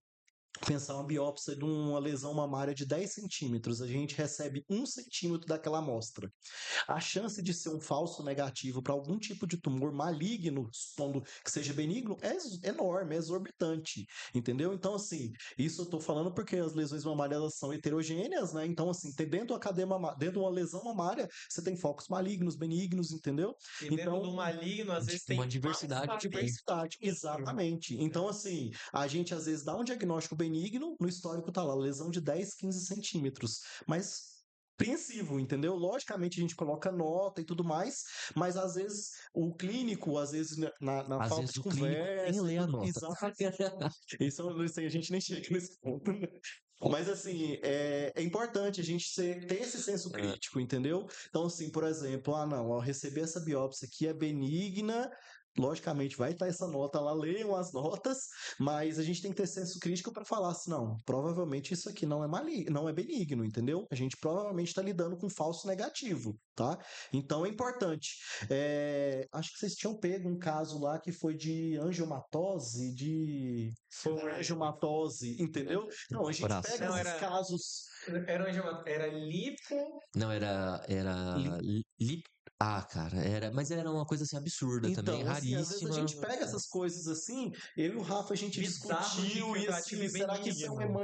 Pensar uma biópsia de uma lesão mamária de 10 centímetros, a gente recebe 1 centímetro daquela amostra. A chance de ser um falso negativo para algum tipo de tumor maligno, supondo que seja benigno, é enorme, é exorbitante, entendeu? Então, assim, isso eu estou falando porque as lesões mamárias elas são heterogêneas, né? Então, assim, dentro da cadeia mamária, dentro de uma lesão mamária, você tem focos malignos, benignos, entendeu? E dentro do Então, maligno, às vezes Uma tem mais diversidade de bem. diversidade, exatamente. Então, assim, a gente às vezes dá um diagnóstico benigno, no histórico tá lá, lesão de 10, 15 centímetros, mas apreensivo, entendeu? Logicamente a gente coloca nota e tudo mais, mas às vezes o clínico, às vezes na Às falta vezes de o clínico nem conversa e lê a tudo, nota. exatamente. Isso aí a gente nem chega nesse ponto, né? Mas assim, é importante a gente ter esse senso crítico, entendeu? Então, assim, por exemplo, não, ao receber essa biópsia aqui é benigna, logicamente vai estar essa nota lá, leiam as notas, mas a gente tem que ter senso crítico para falar assim, não, provavelmente isso aqui não é benigno, entendeu? A gente provavelmente está lidando com falso negativo, tá? Então é importante. Acho que vocês tinham pego um caso lá que foi de angiomatose, entendeu? Não, a gente Coração. pega Não, esses era- casos. Era lipo. Não, era. Cara, mas era uma coisa assim absurda também, Então, assim, às vezes a raríssima. gente pega essas coisas assim, eu e o Rafa a gente Bizarro de discutiu e infiltrativo assim, e será que isso é um benigno.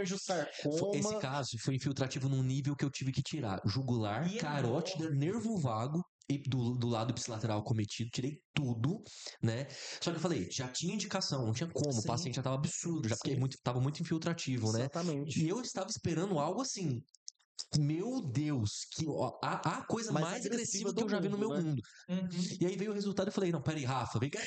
Esse hemangiosarcoma? caso foi infiltrativo num nível que eu tive que tirar jugular, E carótida, enorme. nervo vago e do lado ipsilateral cometido, tirei tudo, né? Só que eu falei, já tinha indicação, não tinha como, o Sim, paciente já tava absurdo, já porque sim. tava muito infiltrativo, né? Exatamente. E eu estava esperando algo assim. Meu Deus, a coisa Mais mais agressiva agressiva que do eu já vi no mundo, meu né? mundo. Uhum. E aí veio o resultado e eu falei, não, peraí, Rafa, vem cá,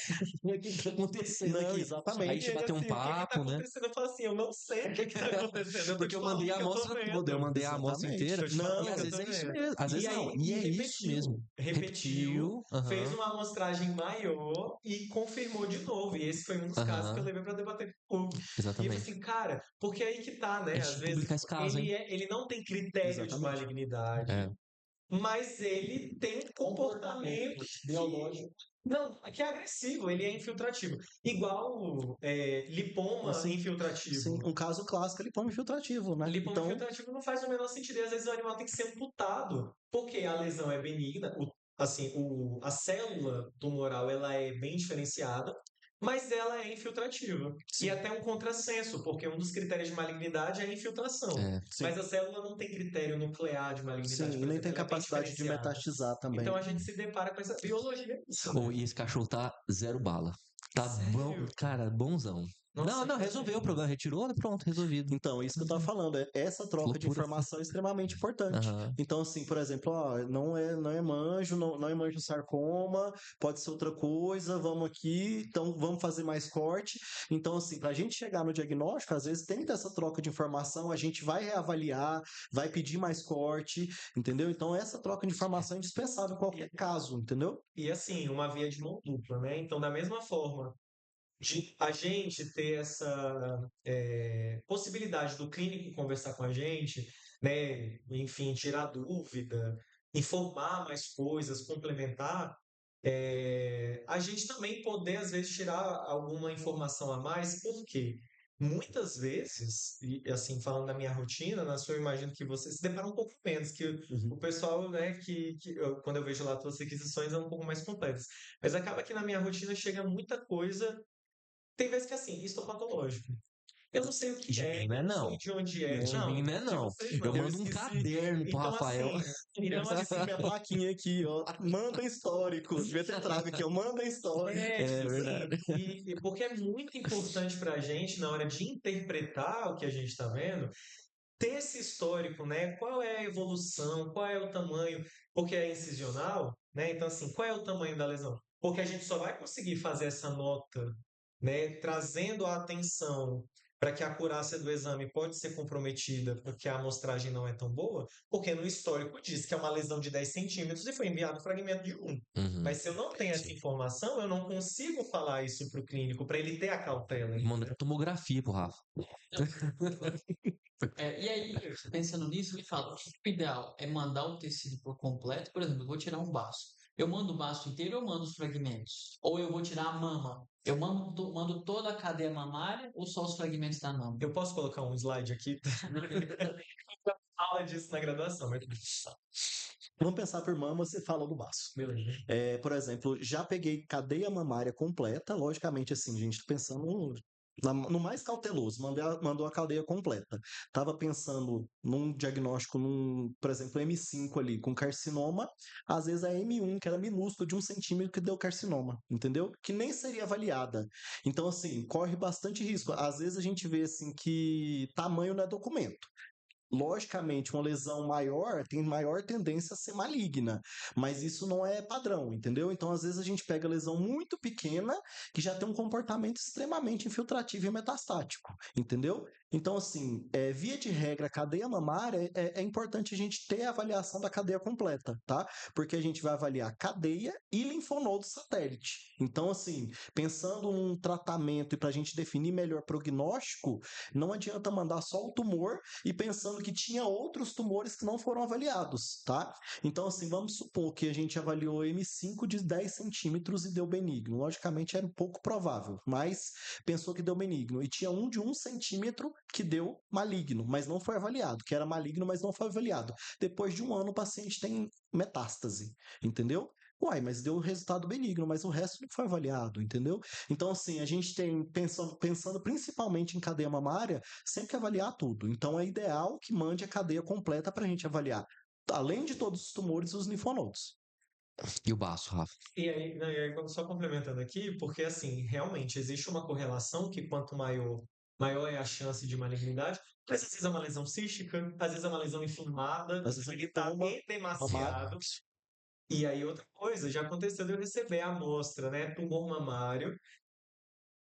o que tá acontecendo Não, aqui? Aí exatamente. a gente E ele bateu um assim, o que que tá papo, né? acontecendo? Eu falo assim, eu não sei o que que tá acontecendo. Eu tô Porque te eu falando mandei o a que eu tô amostra toda, eu vendo. mandei a amostra Exatamente. inteira. Tô te Não, falando E o às que eu vezes tô é isso vendo. mesmo, às E vezes aí, não, e é isso mesmo. repetiu, fez Aham, uma amostragem maior e confirmou de novo. E esse foi um dos casos que eu aham, levei pra debater com o povo. E eu falei exatamente. assim, cara, porque aí que tá, A né? gente Às tinha que vezes publicar esse caso, hein? ele não tem critério de Exatamente. malignidade, É, mas ele tem um comportamento biológico. não, que é agressivo, ele é infiltrativo. Igual lipoma Sim, infiltrativo. um caso clássico é lipoma infiltrativo, né? Lipoma Então, infiltrativo não faz o menor sentido e às vezes o animal tem que ser amputado, porque a lesão é benigna, a célula tumoral ela é bem diferenciada, mas ela é infiltrativa. E sim, até um contrassenso, porque um dos critérios de malignidade é a infiltração. sim, Mas a célula não tem critério nuclear de malignidade, sim, e por nem exemplo, tem ela é bem capacidade de diferenciada. metastizar também. Então a gente se depara com essa biologia. Isso, né? E esse cachorro tá zero bala. Tá bom, Sério? cara, bonzão. Nossa, Não, ainda resolveu o bem. problema, retirou, pronto, resolvido. Então, isso que eu estava falando, essa troca de Loucura. informação é extremamente importante. Aham. Então, assim, por exemplo, não é manjo, não é manjo sarcoma, pode ser outra coisa, vamos aqui, então vamos fazer mais corte. Então, assim, para a gente chegar no diagnóstico, às vezes tem dessa troca de informação, a gente vai reavaliar, vai pedir mais corte, entendeu? Então, essa troca de informação é indispensável em qualquer caso, entendeu? E assim, uma via de mão dupla, né? Então, da mesma forma de a gente ter essa possibilidade do clínico conversar com a gente, né? Enfim, tirar dúvida, informar mais coisas, complementar, a gente também poder, às vezes, tirar alguma informação a mais, porque muitas vezes, e assim, falando da minha rotina, na sua, eu imagino que você se depara um pouco menos, que o pessoal, né, quando eu vejo lá as suas requisições, é um pouco mais complexas. Mas acaba que na minha rotina chega muita coisa, tem vezes que assim, histopatológico. Eu não sei o que De é, mim não é eu não sei não. de onde é. De mim Não, não é de não. vocês Eu não. Eu mando um esqueci. caderno pro Então, Rafael. assim, Eu então, esqueci assim, minha plaquinha aqui, ó. Manda histórico. Devia ter trago aqui, ó. Manda histórico. É tipo assim, verdade. porque é muito importante para a gente, na hora de interpretar o que a gente está vendo, ter esse histórico, né? Qual é a evolução, qual é o tamanho, porque é incisional, né? Então, assim, qual é o tamanho da lesão? Porque a gente só vai conseguir fazer essa nota, né? Trazendo a atenção para que a acurácia do exame pode ser comprometida porque a amostragem não é tão boa, porque no histórico diz que é uma lesão de 10 centímetros e foi enviado fragmento de 1. Uhum. Mas se eu não tenho essa Sim. informação, eu não consigo falar isso para o clínico, para ele ter a cautela. Manda tomografia pro Rafa. E aí, pensando nisso, me fala, o ideal é mandar o tecido por completo? Por exemplo, eu vou tirar um baço. Eu mando o baço inteiro ou eu mando os fragmentos? Ou eu vou tirar a mama? Eu mando toda a cadeia mamária ou só os fragmentos da mama? Eu posso colocar um slide aqui? Fala disso na graduação, mas Vamos pensar por mama, você fala do baço. beleza. Por exemplo, já peguei cadeia mamária completa, logicamente, assim, a gente tá pensando no mais cauteloso, mandou a cadeia completa. Tava pensando num diagnóstico, por exemplo, M5 ali, com carcinoma, às vezes a M1, que era minúsculo, de 1 centímetro, que deu carcinoma, entendeu? Que nem seria avaliada. Então, assim, corre bastante risco. Às vezes a gente vê, assim, que tamanho não é documento. Logicamente, uma lesão maior tem maior tendência a ser maligna, mas isso não é padrão, entendeu? Então, às vezes, a gente pega lesão muito pequena que já tem um comportamento extremamente infiltrativo e metastático, entendeu? Então, assim, via de regra, a cadeia mamária é importante a gente ter a avaliação da cadeia completa, tá? Porque a gente vai avaliar cadeia e linfonodo satélite. Então, assim, pensando num tratamento e para a gente definir melhor prognóstico, não adianta mandar só o tumor e pensando que tinha outros tumores que não foram avaliados, tá? Então, assim, vamos supor que a gente avaliou M5 de 10 centímetros e deu benigno. Logicamente, era um pouco provável, mas pensou que deu benigno. E tinha um de 1 centímetro que deu maligno, mas não foi avaliado, que era maligno, mas não foi avaliado. Depois de um ano, o paciente tem metástase, entendeu? Uai, mas deu resultado benigno, mas o resto não foi avaliado, entendeu? Então, assim, a gente tem, pensando principalmente em cadeia mamária, sempre que avaliar tudo. Então, é ideal que mande a cadeia completa para a gente avaliar, além de todos os tumores, os linfonodos. E o baço, Rafa? E aí, não, e aí, só complementando aqui, porque assim, realmente existe uma correlação que quanto maior é a chance de malignidade, mas às vezes é uma lesão cística, às vezes é uma lesão inflamada, Às vezes é ele está linfoma mamário. edemaciado. E aí, outra coisa, já aconteceu de eu receber a amostra, né? Tumor mamário,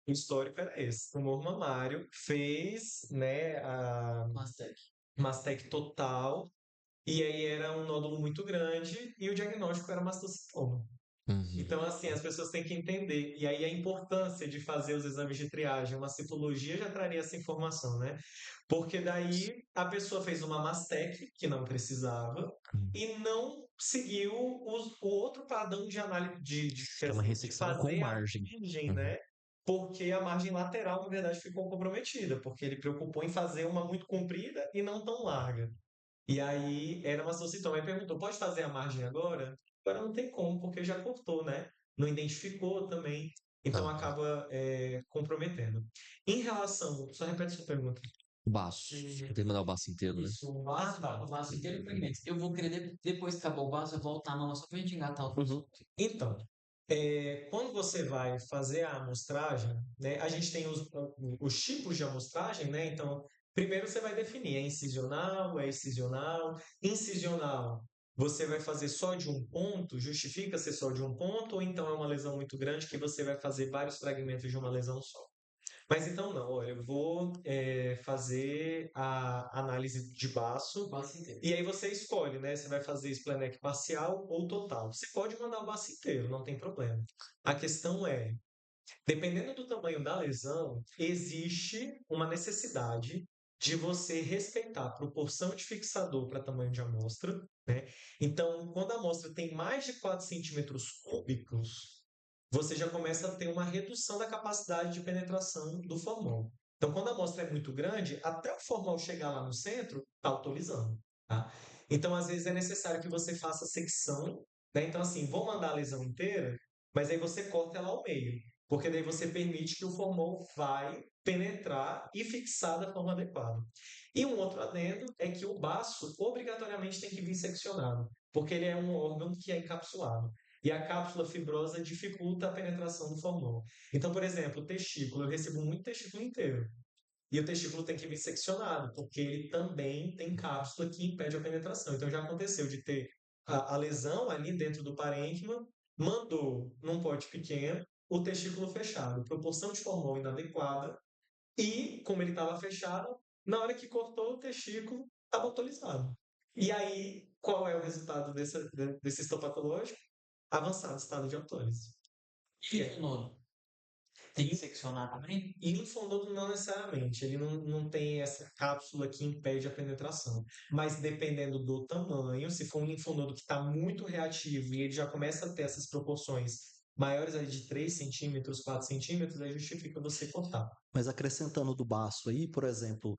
o histórico era esse, tumor mamário, fez, né, a Mastec. mastec total, e aí era um nódulo muito grande, e o diagnóstico era mastocitoma. Uhum. Então, assim, as pessoas têm que entender. E aí a importância de fazer os exames de triagem, uma citologia já traria essa informação, né? Porque daí a pessoa fez uma mastec, que não precisava, e não seguiu o outro padrão de análise É uma de ressecção com fazer a margem. margem, né? Porque a margem lateral, na verdade, ficou comprometida, porque ele preocupou em fazer uma muito comprida e não tão larga. E aí era uma mastocitoma. Aí perguntou: pode fazer a margem agora? Agora não tem como, porque já cortou, né? Não identificou também. Então Ah, acaba comprometendo. Em relação. Só repete sua pergunta. o baço. Tem que mandar o baço inteiro, né? Isso, o vaso inteiro primeiro. Eu vou querer, depois que acabar o vaso, eu voltar na só pra gente engatar o Uhum. Então, quando você vai fazer a amostragem, né, a gente tem os tipos de amostragem, né? Então, primeiro você vai definir, é incisional, é excisional. Incisional, você vai fazer só de um ponto, justifica ser só de um ponto, ou então é uma lesão muito grande que você vai fazer vários fragmentos de uma lesão só. Mas então não, olha, eu vou fazer a análise de baço vaso inteiro. e aí você escolhe, né? Você vai fazer splenec parcial ou total. Você pode mandar o baço inteiro, não tem problema. A questão é, dependendo do tamanho da lesão, existe uma necessidade de você respeitar a proporção de fixador para tamanho de amostra, né? Então, quando a amostra tem mais de 4 centímetros cúbicos, você já começa a ter uma redução da capacidade de penetração do formol. Então, quando a amostra é muito grande, até o formol chegar lá no centro, está autorizando. Tá? Então, às vezes é necessário que você faça secção, né? Então, assim, vou mandar a lesão inteira, mas aí você corta ela ao meio, porque daí você permite que o formol vai penetrar e fixar da forma adequada. E um outro adendo é que o baço obrigatoriamente tem que vir seccionado, porque ele é um órgão que é encapsulado. E a cápsula fibrosa dificulta a penetração do formol. Então, por exemplo, o testículo, eu recebo muito testículo inteiro. E o testículo tem que vir seccionado, porque ele também tem cápsula que impede a penetração. Então, já aconteceu de ter a lesão ali dentro do parênquima, mandou num pote pequeno o testículo fechado, proporção de formol inadequada, e, como ele estava fechado, na hora que cortou o testículo, estava autorizado. E aí, qual é o resultado desse histopatológico? Avançado estado de autólise. E o nono? Tem que seccionar também? E linfonodo não necessariamente, ele não tem essa cápsula que impede a penetração. Mas dependendo do tamanho, se for um linfonodo que está muito reativo e ele já começa a ter essas proporções maiores ali de 3 centímetros, 4 centímetros, aí justifica você cortar. Mas acrescentando do baço aí, por exemplo,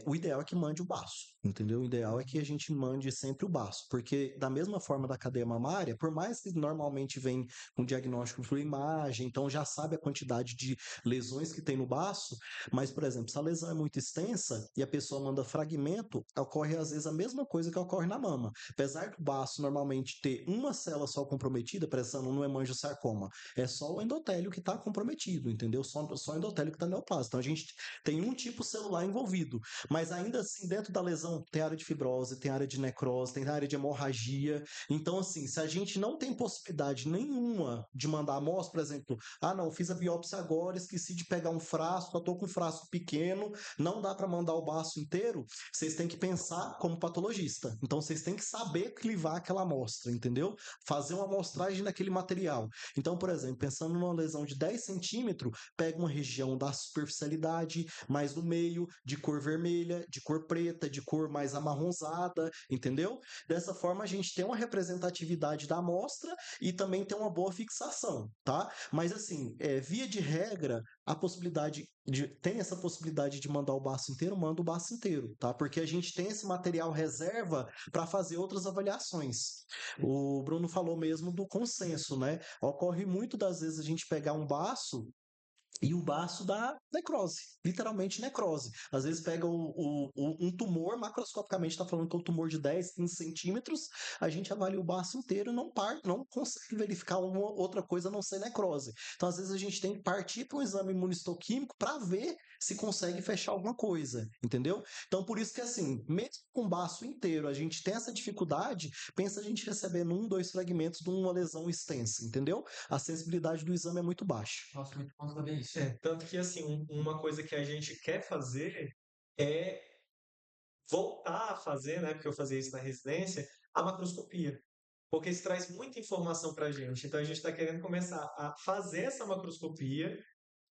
o ideal é que mande o baço, entendeu? O ideal é que a gente mande sempre o baço, porque da mesma forma da cadeia mamária, por mais que normalmente vem com diagnóstico por imagem, então já sabe a quantidade de lesões que tem no baço, mas, por exemplo, se a lesão é muito extensa e a pessoa manda fragmento, ocorre às vezes a mesma coisa que ocorre na mama. Apesar do baço normalmente ter uma célula só comprometida, pensando no hemangiosarcoma, é só o endotélio que está comprometido, entendeu? Só o endotélio que está neoplasia. Então a gente tem um tipo celular envolvido, mas ainda assim, dentro da lesão, tem área de fibrose, tem área de necrose, tem área de hemorragia. Então, assim, se a gente não tem possibilidade nenhuma de mandar a amostra, por exemplo, não, fiz a biópsia agora, esqueci de pegar um frasco, eu tô com um frasco pequeno, não dá para mandar o baço inteiro, vocês têm que pensar como patologista. Então, vocês têm que saber clivar aquela amostra, entendeu? Fazer uma amostragem naquele material. Então, por exemplo, pensando numa lesão de 10 centímetros, pega uma região da superficialidade, mais no meio, de cor vermelha, de cor preta, de cor mais amarronzada, entendeu? Dessa forma, a gente tem uma representatividade da amostra e também tem uma boa fixação, tá? Mas, assim, via de regra, tem essa possibilidade de mandar o baço inteiro, manda o baço inteiro, tá? Porque a gente tem esse material reserva para fazer outras avaliações. O Bruno falou mesmo do consenso, né? Ocorre muito das vezes a gente pegar um baço e o baço dá necrose, literalmente necrose. Às vezes pega um tumor, macroscopicamente está falando que é um tumor de 10, 15 centímetros, a gente avalia o baço inteiro e não consegue verificar uma outra coisa a não ser necrose. Então, às vezes, a gente tem que partir para um exame imunistoquímico para ver se consegue fechar alguma coisa, entendeu? Então, por isso que, assim, mesmo com o baço inteiro, a gente tem essa dificuldade, pensa a gente recebendo 2 fragmentos de uma lesão extensa, entendeu? A sensibilidade do exame é muito baixa. Nossa, muito bom saber isso. Tanto que, assim, uma coisa que a gente quer fazer é voltar a fazer, né, porque eu fazia isso na residência, a macroscopia. Porque isso traz muita informação para a gente. Então, a gente está querendo começar a fazer essa macroscopia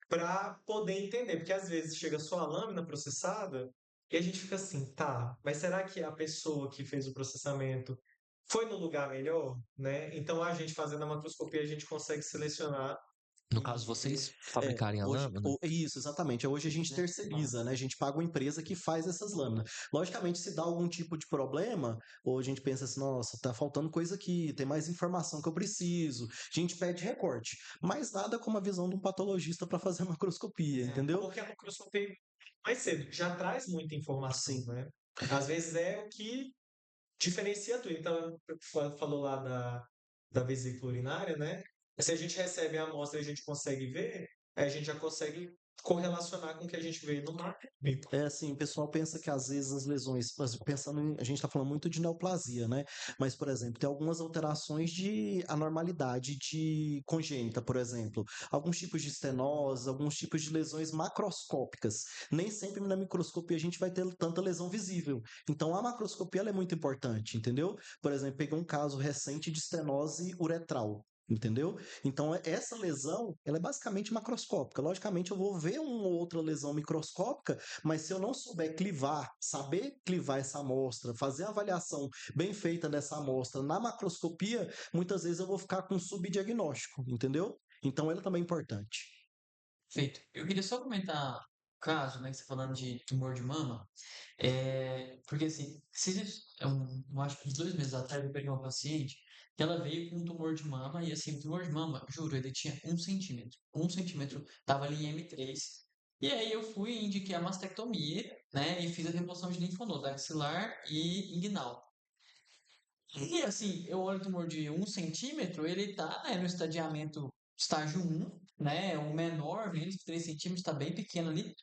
para poder entender. Porque, às vezes, chega só a lâmina processada e a gente fica assim, tá, mas será que a pessoa que fez o processamento foi no lugar melhor, né? Então, a gente fazendo a macroscopia, a gente consegue selecionar. No caso, vocês fabricarem a Hoje, lâmina? isso, exatamente. Hoje a gente terceiriza, né? A gente paga uma empresa que faz essas lâminas. Logicamente, se dá algum tipo de problema, ou a gente pensa assim, nossa, tá faltando coisa aqui, tem mais informação que eu preciso, a gente pede recorte. Mas nada como a visão de um patologista para fazer a macroscopia, entendeu? Porque a macroscopia, mais cedo, já traz muita informação, Sim. né? Às vezes é o que diferencia tudo. Então, falou lá da vesícula urinária, né? Se a gente recebe a amostra e a gente consegue ver, a gente já consegue correlacionar com o que a gente vê no mapeamento. É assim, o pessoal pensa que às vezes as lesões, a gente está falando muito de neoplasia, né? Mas, por exemplo, tem algumas alterações de anormalidade de congênita, por exemplo. Alguns tipos de estenose, alguns tipos de lesões macroscópicas. Nem sempre na microscopia a gente vai ter tanta lesão visível. Então, a macroscopia ela é muito importante, entendeu? Por exemplo, peguei um caso recente de estenose uretral. Entendeu? Então, essa lesão, ela é basicamente macroscópica. Logicamente, eu vou ver uma ou outra lesão microscópica, mas se eu não souber saber clivar essa amostra, fazer a avaliação bem feita dessa amostra na macroscopia, muitas vezes eu vou ficar com subdiagnóstico, entendeu? Então, ela também é importante. Feito. Eu queria só comentar o caso, né, que você tá falando de tumor de mama. Porque assim, eu acho que uns 2 meses atrás eu peguei uma paciente que ela veio com um tumor de mama e assim, o tumor de mama, juro, ele tinha 1 centímetro. 1 centímetro, tava ali em M3. E aí eu fui e indiquei a mastectomia, né, e fiz a remoção de linfonodo axilar e inguinal. E assim, eu olho o tumor de 1 centímetro, ele tá, né, no estadiamento estágio 1, né, o menor, menos de 3 centímetros, tá bem pequeno ali.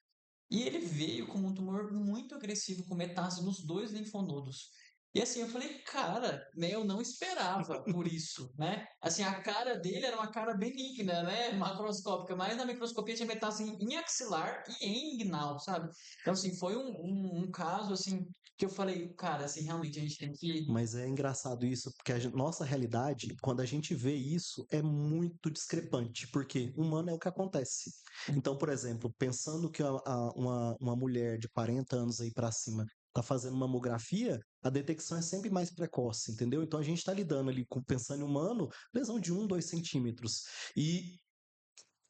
E ele veio com um tumor muito agressivo, com metástase nos 2 linfonodos. E assim, eu falei, cara, né, eu não esperava por isso, né? Assim, a cara dele era uma cara benigna, né? Macroscópica, mas na microscopia tinha metástase em axilar e em inguinal, sabe? Então, assim, foi um caso, assim, que eu falei, cara, assim, realmente a gente tem que. Mas é engraçado isso, porque nossa realidade, quando a gente vê isso, é muito discrepante, porque humano é o que acontece. Então, por exemplo, pensando que uma mulher de 40 anos aí para cima está fazendo mamografia, a detecção é sempre mais precoce, entendeu? Então a gente está lidando ali com, pensando em humano, lesão de 2 centímetros. E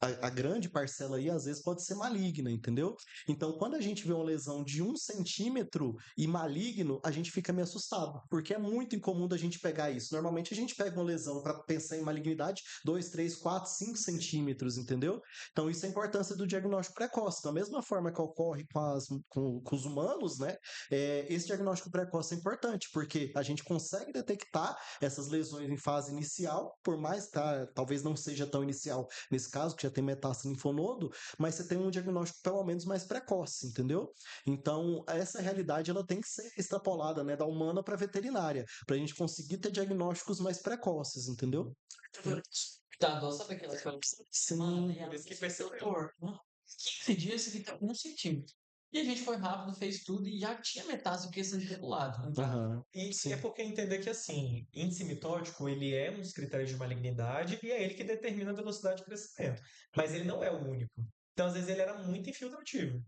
a grande parcela aí, às vezes, pode ser maligna, entendeu? Então, quando a gente vê uma lesão de 1 centímetro e maligno, a gente fica meio assustado, porque é muito incomum da gente pegar isso. Normalmente, a gente pega uma lesão para pensar em malignidade 2, 3, 4, 5 centímetros, entendeu? Então, isso é a importância do diagnóstico precoce. Da mesma forma que ocorre com os humanos, né? Esse diagnóstico precoce é importante, porque a gente consegue detectar essas lesões em fase inicial, por mais que talvez não seja tão inicial nesse caso, que já já tem metástase no linfonodo, mas você tem um diagnóstico pelo menos mais precoce, entendeu? Então, essa realidade ela tem que ser extrapolada, né, da humana para veterinária, para a gente conseguir ter diagnósticos mais precoces, entendeu? Tá, nossa, sabe aquela coisa que Sim. e Por isso que ela disse, percebeu. doutor, 15 dias ele tá com 1 centímetro. E a gente foi rápido, fez tudo e já tinha metástase do queixo do lado. Aham. E Sim. é porque entender que, assim, índice mitótico, ele é um dos critérios de malignidade e é ele que determina a velocidade de crescimento. Mas ele não é o único. Então, às vezes, ele era muito infiltrativo,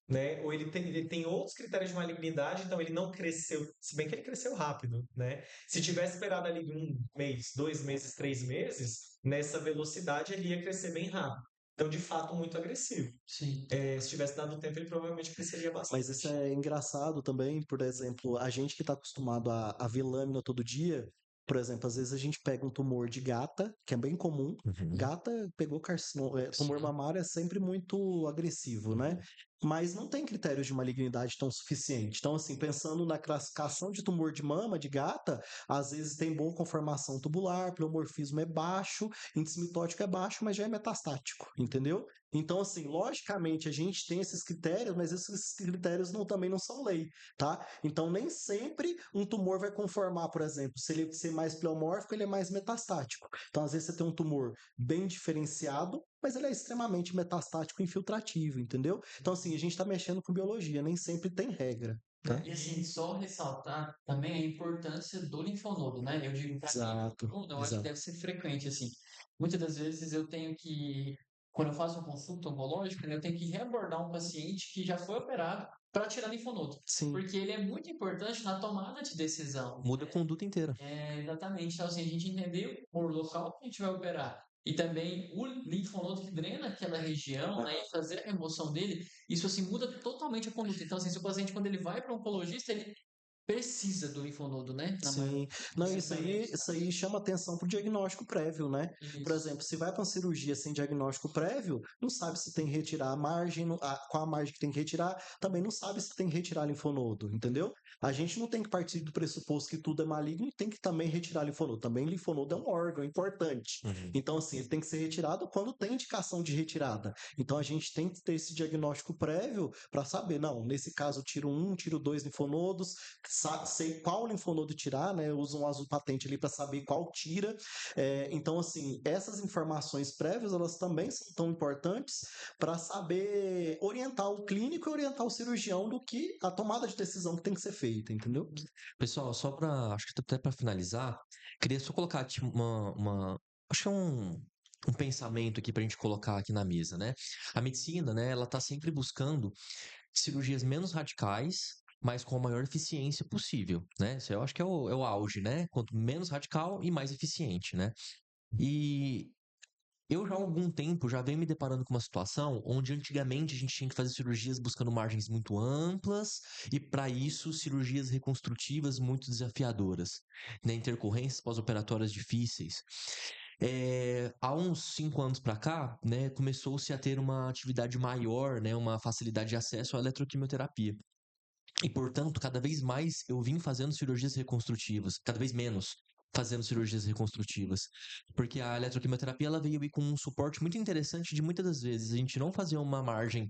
né? Ou ele tem outros critérios de malignidade, então ele não cresceu, se bem que ele cresceu rápido, né? Se tivesse esperado ali 1 mês, 2 meses, 3 meses, nessa velocidade ele ia crescer bem rápido. Então, de fato, muito agressivo. Sim. Se tivesse dado tempo, ele provavelmente cresceria bastante. Mas isso é engraçado também, por exemplo, a gente que está acostumado a ver lâmina todo dia, por exemplo, às vezes a gente pega um tumor de gata, que é bem comum. Gata pegou carcinoma, tumor Sim. mamário é sempre muito agressivo, né? Mas não tem critérios de malignidade tão suficiente. Então, assim, pensando na classificação de tumor de mama de gata, às vezes tem boa conformação tubular, pleomorfismo é baixo, índice mitótico é baixo, mas já é metastático, entendeu? Então, assim, logicamente a gente tem esses critérios, mas esses critérios também não são lei, tá? Então, nem sempre um tumor vai conformar, por exemplo, se ele ser mais pleomórfico, ele é mais metastático. Então, às vezes você tem um tumor bem diferenciado, mas ele é extremamente metastático e infiltrativo, entendeu? Então, assim, a gente está mexendo com biologia, nem sempre tem regra. Tá? E assim, só ressaltar também a importância do linfonodo, né? Eu digo pra Exato, mim, eu acho que deve ser frequente, assim. Muitas das vezes eu tenho que, quando eu faço uma consulta oncológica, né, eu tenho que reabordar um paciente que já foi operado para tirar linfonodo. Sim. Porque ele é muito importante na tomada de decisão. Muda a conduta inteira. Exatamente. Então, assim, a gente entendeu o local que a gente vai operar e também o linfonodo que drena aquela região, né, e fazer a remoção dele, isso assim muda totalmente a conduta. Então, assim, se o paciente, quando ele vai para um oncologista, ele precisa do linfonodo, né? Sim. Não, isso aí chama atenção para o diagnóstico prévio, né? Por exemplo, se vai para uma cirurgia sem diagnóstico prévio, não sabe se tem que retirar a margem, qual a margem que tem que retirar, também não sabe se tem que retirar linfonodo, entendeu? A gente não tem que partir do pressuposto que tudo é maligno e tem que também retirar linfonodo. Também linfonodo é um órgão importante. Então, assim, ele tem que ser retirado quando tem indicação de retirada. Então, a gente tem que ter esse diagnóstico prévio para saber, não, nesse caso, eu tiro 1, tiro 2 linfonodos, sei qual linfonodo tirar, né? Usam um azul patente ali para saber qual tira. Então, assim, essas informações prévias, elas também são tão importantes para saber orientar o clínico e orientar o cirurgião do que a tomada de decisão que tem que ser feita, entendeu? Pessoal, só para, acho que até para finalizar, queria só colocar tipo, acho que é um pensamento aqui para a gente colocar aqui na mesa, né? A medicina, né, ela tá sempre buscando cirurgias menos radicais, mas com a maior eficiência possível, né? Isso eu acho que é o auge, né? Quanto menos radical e mais eficiente, né? E eu já há algum tempo já venho me deparando com uma situação onde antigamente a gente tinha que fazer cirurgias buscando margens muito amplas e para isso cirurgias reconstrutivas muito desafiadoras, né? Intercorrências pós-operatórias difíceis. Há uns 5 anos para cá, né, começou-se a ter uma atividade maior, né, uma facilidade de acesso à eletroquimioterapia. E, portanto, cada vez mais eu vim fazendo cirurgias reconstrutivas, cada vez menos fazendo cirurgias reconstrutivas. Porque a eletroquimioterapia ela veio aí com um suporte muito interessante de muitas das vezes a gente não fazer uma margem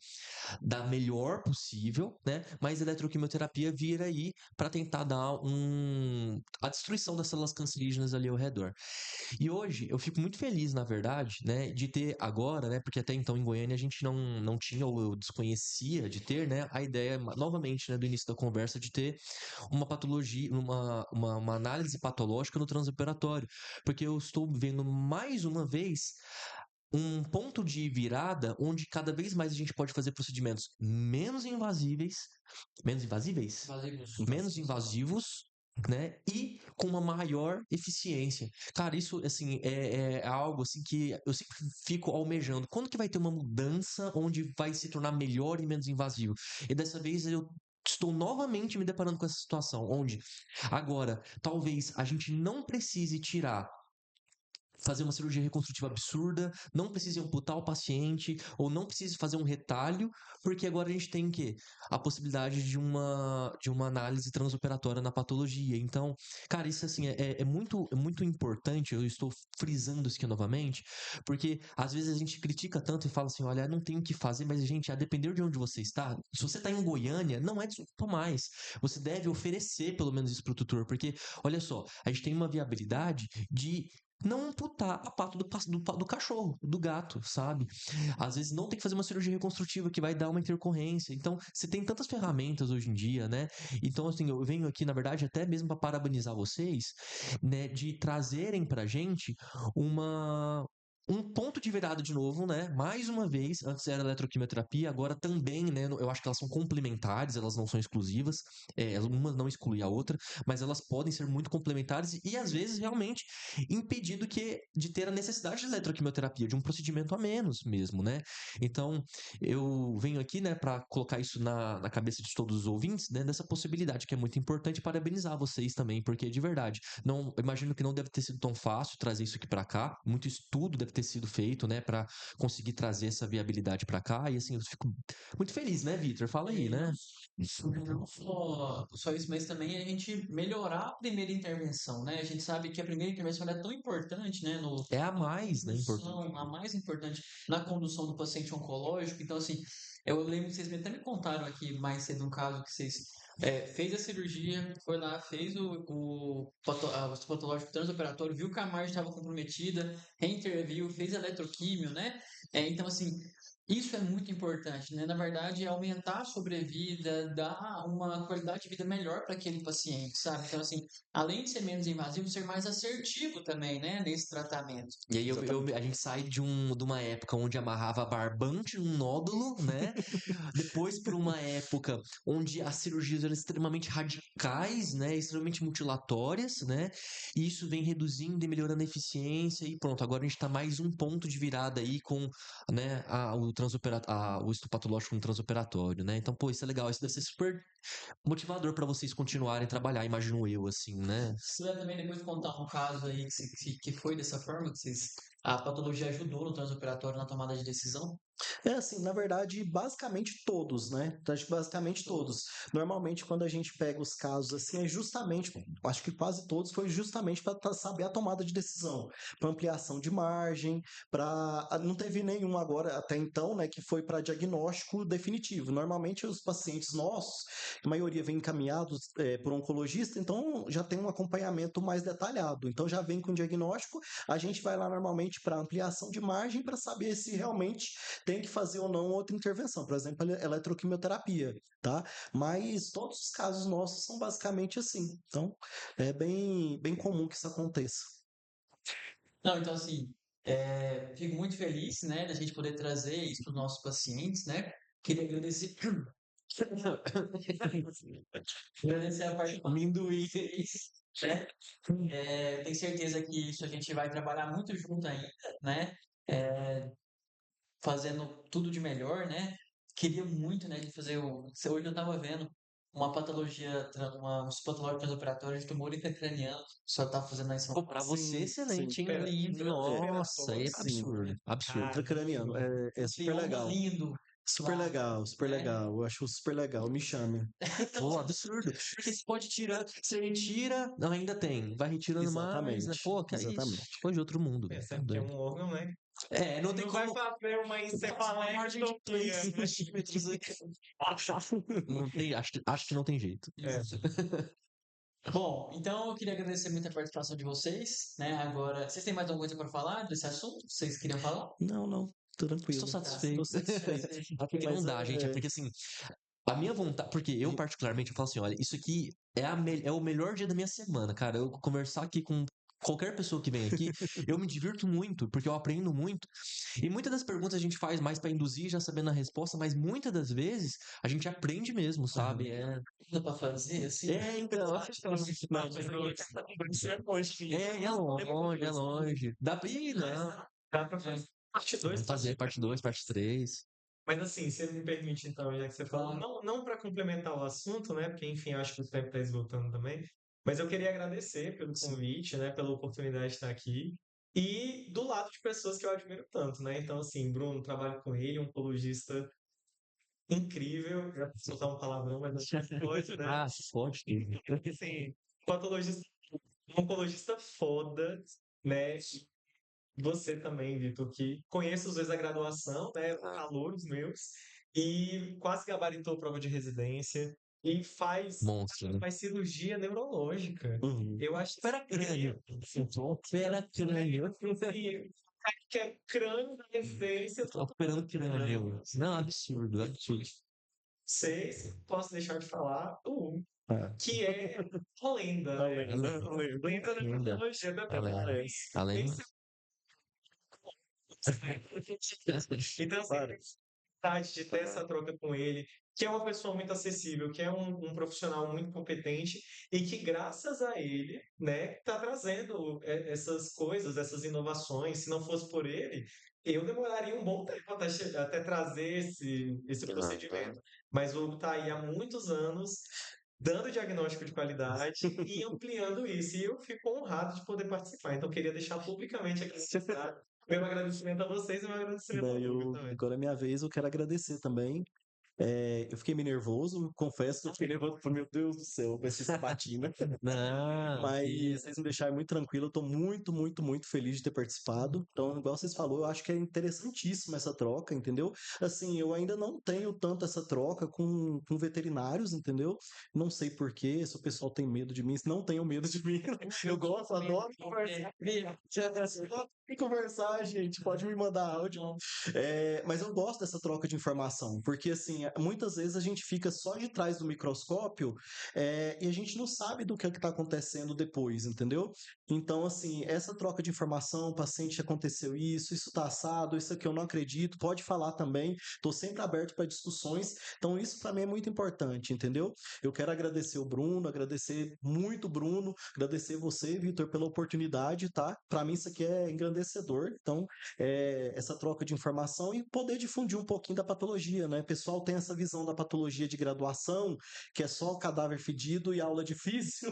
da melhor possível, né? Mas a eletroquimioterapia vir aí para tentar dar a destruição das células cancerígenas ali ao redor. E hoje eu fico muito feliz, na verdade, né, de ter agora, né, porque até então em Goiânia a gente não tinha ou eu desconhecia de ter, né, a ideia novamente, né, do início da conversa de ter uma patologia, uma análise patológica no transoperatório, porque eu estou vendo mais uma vez um ponto de virada onde cada vez mais a gente pode fazer procedimentos menos invasíveis, menos invasivos, né? E com uma maior eficiência. Cara, isso assim é algo assim que eu sempre fico almejando. Quando que vai ter uma mudança onde vai se tornar melhor e menos invasivo? E dessa vez eu estou novamente me deparando com essa situação, onde agora talvez a gente não precise tirar fazer uma cirurgia reconstrutiva absurda, não precise amputar o paciente, ou não precise fazer um retalho, porque agora a gente tem o quê? A possibilidade de uma análise transoperatória na patologia. Então, cara, isso assim é muito importante, eu estou frisando isso aqui novamente, porque às vezes a gente critica tanto e fala assim, olha, não tem o que fazer, mas gente, a depender de onde você está, se você está em Goiânia, não é desculpa mais. Você deve oferecer pelo menos isso pro tutor, porque, olha só, a gente tem uma viabilidade de não amputar a pata do cachorro, do gato, sabe? Às vezes não tem que fazer uma cirurgia reconstrutiva que vai dar uma intercorrência. Então, você tem tantas ferramentas hoje em dia, né? Então, assim, eu venho aqui, na verdade, até mesmo para parabenizar vocês, né, de trazerem pra gente uma. Um ponto de virada de novo, né? Mais uma vez, antes era eletroquimioterapia, agora também, né? Eu acho que elas são complementares, elas não são exclusivas. Uma não exclui a outra, mas elas podem ser muito complementares e às vezes realmente impedido de ter a necessidade de eletroquimioterapia, de um procedimento a menos mesmo, né? Então, eu venho aqui, né, para colocar isso na cabeça de todos os ouvintes, né, dessa possibilidade que é muito importante, parabenizar vocês também, porque de verdade, não, imagino que não deve ter sido tão fácil trazer isso aqui para cá, muito estudo deve ter sido feito, né, para conseguir trazer essa viabilidade para cá, e assim, eu fico muito feliz, né, Vitor? Fala aí, né? Não só isso, mas também a gente melhorar a primeira intervenção, né? A gente sabe que a primeira intervenção ela é tão importante, né? É a mais, né, importante. A mais importante na condução do paciente oncológico. Então, assim, eu lembro que vocês até me contaram aqui mais cedo um caso que vocês fez a cirurgia, foi lá, fez o patológico transoperatório, viu que a margem estava comprometida, reinterviu, fez eletroquímio, né? Então, assim, isso é muito importante, né? Na verdade, é aumentar a sobrevida, dar uma qualidade de vida melhor para aquele paciente, sabe? Então, assim, além de ser menos invasivo, ser mais assertivo também, né? Nesse tratamento. E aí a gente sai de uma época onde amarrava barbante num nódulo, né? Depois por uma época onde as cirurgias eram extremamente radicais, né? Extremamente mutilatórias, né? E isso vem reduzindo e melhorando a eficiência e pronto. Agora a gente tá mais um ponto de virada aí com, né, o histopatológico no transoperatório, né? Então, pô, isso é legal. Isso deve ser super motivador para vocês continuarem a trabalhar, imagino eu, assim, né? Se puder também depois contar um caso aí que foi dessa forma, que a patologia ajudou no transoperatório na tomada de decisão? É assim, na verdade, basicamente todos, né? Acho que basicamente todos. Normalmente, quando a gente pega os casos assim, é justamente, acho que quase todos foi justamente para saber a tomada de decisão, para ampliação de margem, para não teve nenhum agora até então, né, que foi para diagnóstico definitivo. Normalmente os pacientes nossos, a maioria vem encaminhados por oncologista, então já tem um acompanhamento mais detalhado. Então já vem com diagnóstico, a gente vai lá normalmente para ampliação de margem para saber se realmente tem que fazer ou não outra intervenção, por exemplo, a eletroquimioterapia, tá? Mas todos os casos nossos são basicamente assim. Então, é bem comum que isso aconteça. Não, então assim, fico muito feliz, né, da gente poder trazer isso para os nossos pacientes, né? Queria agradecer. Agradecer a parte do amendoim, né? Tenho certeza que isso a gente vai trabalhar muito junto ainda, né? É, fazendo tudo de melhor, né? Queria muito, né, de fazer hoje eu estava vendo um patológico transoperatório de tumor intracraniano, só tá fazendo aí em São Pô, Paulo. pra você, Sim, excelente, hein? Pera, Lindo, Nossa, é sim. absurdo. Absurdo. Intracraniano, é super glioma legal. lindo. Super Lá, legal, super né? legal. Eu acho super legal. Me chame. Pô, absurdo. Porque você pode tirar, você retira, não, ainda tem. Vai retirando mais, né? Exatamente. Pô, que é isso. Exatamente. Coisa de outro mundo, velho. Tá Pensando que é doido. um órgão, né? Não tem Não vai como. fazer uma Margem de 3 encefalectomia, né? centímetros aqui. Não tem, acho que não tem jeito. É. Bom, então eu queria agradecer muito a participação de vocês, né? Agora, vocês têm mais alguma coisa para falar desse assunto? Vocês queriam falar? Não, Estou tranquilo. satisfeito. Tô satisfeito. É porque não Mas dá, gente. É porque assim, a minha vontade. Porque eu, particularmente, eu falo assim: olha, isso aqui é o melhor dia da minha semana, cara. Eu conversar aqui com qualquer pessoa que vem aqui, eu me divirto muito, porque eu aprendo muito. E muitas das perguntas a gente faz mais pra induzir, já sabendo a resposta, mas muitas das vezes a gente aprende mesmo, sabe? Dá para fazer assim? Então. É longe. Dá pra ir, não. Dá pra fazer parte 2, Vamos fazer parte 2, parte 3. Mas assim, se me permite, então, já que você falou, não para complementar o assunto, né? Porque, enfim, eu acho que o tempo está esgotando também. Mas eu queria agradecer pelo convite, né? Pela oportunidade de estar aqui. e do lado de pessoas que eu admiro tanto, né? Então, assim, Bruno, trabalho com ele, um oncologista incrível. Eu ia soltar um palavrão, mas acho que pode, né? Ah, pode. Porque, assim, patologista, um oncologista foda, né? Você também, Vitor, que conhece às vezes a graduação, né? Alunos meus, e quase gabaritou prova de residência, e Monstro, né? faz cirurgia neurológica. Uhum. Eu acho Opera crânio. Opera crânio. que que é crânio da residência. Tô operando crânio. Não, absurdo, absurdo. Vocês, posso deixar de falar, É. que é a lenda, A né? lenda, a lenda. Lenda da Lenda. neurologia da A lenda. Parece. Além. Então, assim, vontade de ter essa troca com ele, que é uma pessoa muito acessível, que é um profissional muito competente e que, graças a ele, né, está trazendo essas coisas, essas inovações. Se não fosse por ele, eu demoraria um bom tempo até trazer esse procedimento. Mas o Hugo está aí há muitos anos dando diagnóstico de qualidade e ampliando isso. E eu fico honrado de poder participar. Então, queria deixar publicamente aqui registrado meu agradecimento a vocês e meu agradecimento ao Daí Hugo também. agora é minha vez, eu quero agradecer também. Eu fiquei meio nervoso, confesso que eu fiquei nervoso, falei, meu Deus do céu, vai ser sabatina. Não, Mas que- vocês me deixaram muito tranquilo, eu tô muito, muito, muito feliz de ter participado. Então, igual vocês falou, eu acho que é interessantíssima essa troca, entendeu? Assim, eu ainda não tenho tanto essa troca com veterinários, entendeu? Não sei por quê, se o pessoal tem medo de mim, se não tenham medo de mim. Eu gosto, adoro conversar. Adoro conversar, gente, pode me mandar áudio. Mas eu gosto dessa troca de informação, porque assim, muitas vezes a gente fica só de trás do microscópio e a gente não sabe do que está acontecendo depois, entendeu? Então, assim, essa troca de informação, o paciente aconteceu isso está assado, isso aqui eu não acredito, pode falar também, estou sempre aberto para discussões, então isso para mim é muito importante, entendeu? Eu quero agradecer o Bruno, agradecer muito o Bruno, agradecer você, Vitor, pela oportunidade, tá? Para mim isso aqui é engrandecedor, então, essa troca de informação e poder difundir um pouquinho da patologia, né? O pessoal tem essa visão da patologia de graduação, que é só o cadáver fedido e aula difícil,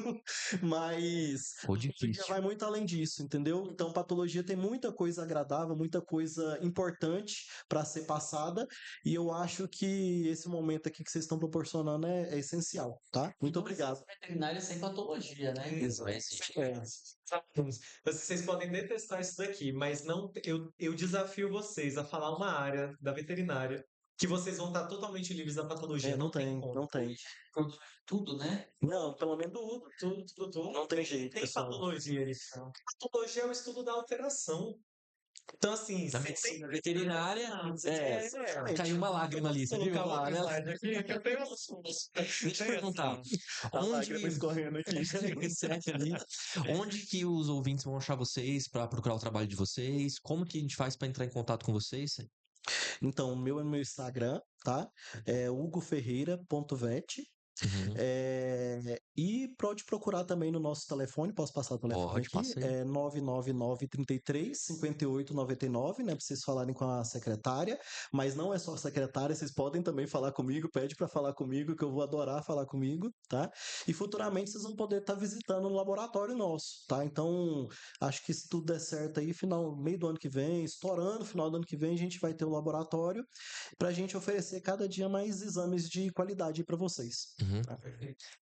mas Ficou patologia difícil. vai muito além disso, entendeu? Então, patologia tem muita coisa agradável, muita coisa importante para ser passada, e eu acho que esse momento aqui que vocês estão proporcionando é essencial, tá? Muito obrigado. Veterinária sem patologia, né? Isso, vai existir. Vocês podem detestar isso daqui, mas não, eu desafio vocês a falar uma área da veterinária que vocês vão estar totalmente livres da patologia. Não Não tem tem, como. não tem. Tudo, né? Não, pelo menos Tudo. não tem jeito, Tem pessoal. patologia. Patologia é o estudo da alteração. Então, assim, Na se medicina veterinária, exatamente. caiu uma lágrima ali, você viu? colocar Lá, outro né? slide aqui, que eu tenho Deixa eu te perguntar, A onde lágrima escorrendo aqui. Segue ali, onde que os ouvintes vão achar vocês para procurar o trabalho de vocês? Como que a gente faz para entrar em contato com vocês? Então, o meu é no meu Instagram, tá? É hugoferreira.vet. Uhum. E pode procurar também no nosso telefone, posso passar o telefone Pode, aqui? passa aí. É 99933-5899, né? Pra vocês falarem com a secretária. Mas não é só a secretária, vocês podem também falar comigo, pede para falar comigo, que eu vou adorar falar comigo, tá? E futuramente vocês vão poder estar visitando o laboratório nosso, tá? Então, acho que se tudo der certo aí, meio do ano que vem, estourando, final do ano que vem, a gente vai ter o laboratório para a gente oferecer cada dia mais exames de qualidade para vocês. Uhum.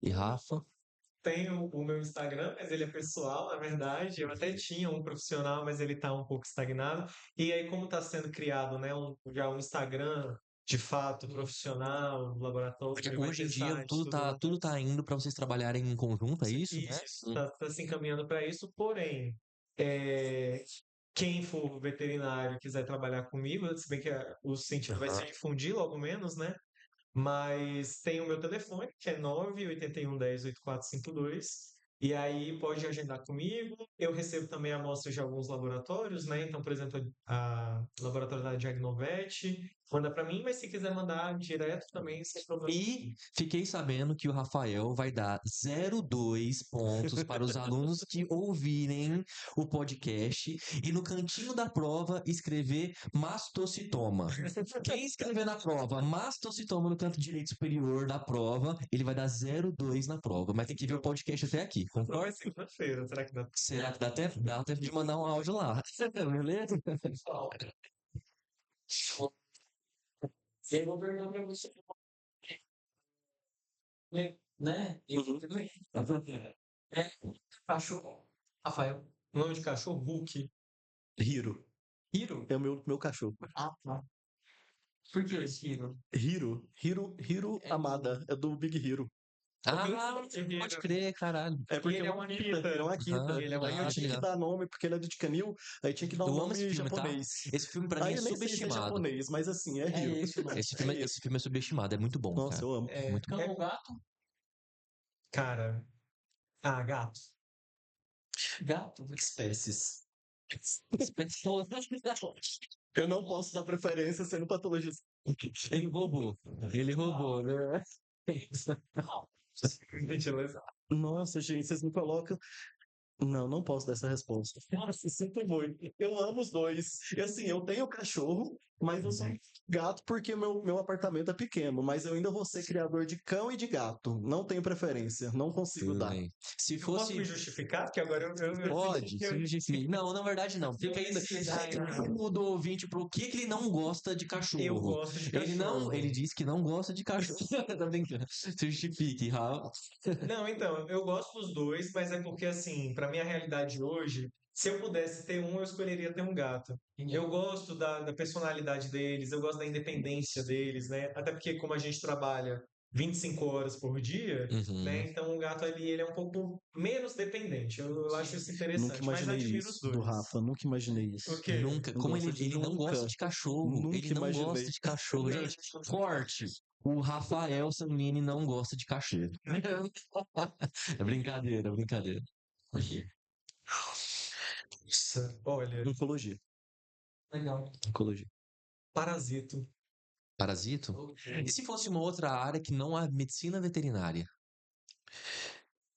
E Rafa? Tenho o meu Instagram, mas ele é pessoal, na verdade. Eu até tinha um profissional, mas ele está um pouco estagnado. E aí, como está sendo criado, né, já um Instagram de fato profissional, laboratório, vai Hoje em ter dia site, tudo mais. tudo tá indo para vocês trabalharem em conjunto, é isso, né? Isso, tá se encaminhando para isso. Porém, é, quem for veterinário e quiser trabalhar comigo, se bem que o sentido vai se difundir logo menos, né? Mas tem o meu telefone, que é 981108452. E aí pode agendar comigo. Eu recebo também amostras de alguns laboratórios, né? Então, por exemplo, a laboratório da Diagnovet, manda pra mim, mas se quiser mandar direto também, sem problema. E fiquei sabendo que o Rafael vai dar 0,2 pontos para os alunos que ouvirem o podcast e no cantinho da prova escrever mastocitoma. Quem escrever na prova mastocitoma no canto direito superior da prova, ele vai dar 0,2 na prova. Mas tem que ver o podcast até aqui, Não, concorda? é segunda-feira, será que dá? Será que dá tempo de mandar um áudio lá? Beleza? Eu vou perguntar pra você, né? Uhum. É, cachorro. Rafael. O nome de cachorro, Hulk. Hiro. Hiro? É o meu cachorro. Ah, tá. Por que esse Hiro? Hiro Amada. É do Big Hero. Ah, pode crer, caralho. É porque ele é uma Akita. Ele é uma Akita. Ah, Ele é Aí eu uma tinha que legal. dar nome, porque ele é de Canil, aí tinha que dar um Eu amo esse nome filme, tá? japonês. Esse filme pra mim Aí é eu nem sei se é subestimado. japonês, mas assim, é É Hiro. esse o nome. É Esse filme é subestimado, é muito bom, Nossa, cara. eu amo. É, Muito bom. Cão ou gato? cara. Gato. Gato. Espécies. Pessoas. Eu não posso dar preferência sendo patologista. Ele roubou. Ele roubou, né? Gentileza. Nossa, gente, vocês me colocam. Não posso dar essa resposta. Nossa, sinto muito. Eu amo os dois. E assim, eu tenho cachorro, mas eu sou gato porque meu apartamento é pequeno. Mas eu ainda vou ser criador de cão e de gato. Não tenho preferência. Não consigo Tudo dar. bem. Se Eu posso me fosse. justificar? Porque agora eu Pode, eu- se justifique. Não, na verdade não. Fica ainda. Do ouvinte pro que ele não gosta de eu cachorro. gosto de Ele não, cachorro. ele disse que não gosta de cachorro. Tá brincando. Se justifique, Rafa. Não, então, eu gosto dos dois, mas é porque, assim, pra minha realidade hoje, se eu pudesse ter um, eu escolheria ter um gato. Eu gosto da personalidade deles, eu gosto da independência deles, né? Até porque, como a gente trabalha 25 horas por dia, né? Uhum. Então, o gato ali, ele é um pouco menos dependente. Eu acho isso Nunca interessante, mas imaginei admiro os isso do dois. Rafa. Nunca imaginei isso. O quê? Nunca. Não Como gosta de ele não gosta nunca. de cachorro. Nunca Ele não gosta imaginei. de cachorro. Gente, corte. O Rafael Sannini não gosta de cachorro. É brincadeira, brincadeira. Nossa, olha, Oncologia. Legal. Oncologia. parasito. Parasito? E se fosse uma outra área que não é medicina veterinária?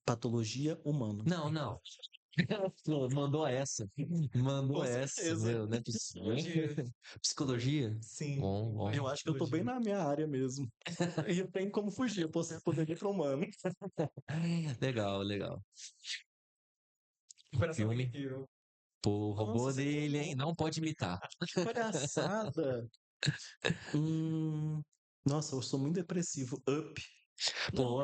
Patologia humana. Não. Pô, mandou essa. Mandou Com essa. certeza. Meu, não é possível. Psicologia? Sim. Bom, bom. Eu acho que eu tô bem na minha área mesmo. E eu tenho como fugir. Eu poderia ir para humano. Legal, legal. Coração Filme. Vampiro. Pô, roubou Nossa, você dele, roubou. hein? Não pode imitar. Palhaçada. Nossa, eu sou muito depressivo. Up. Pô,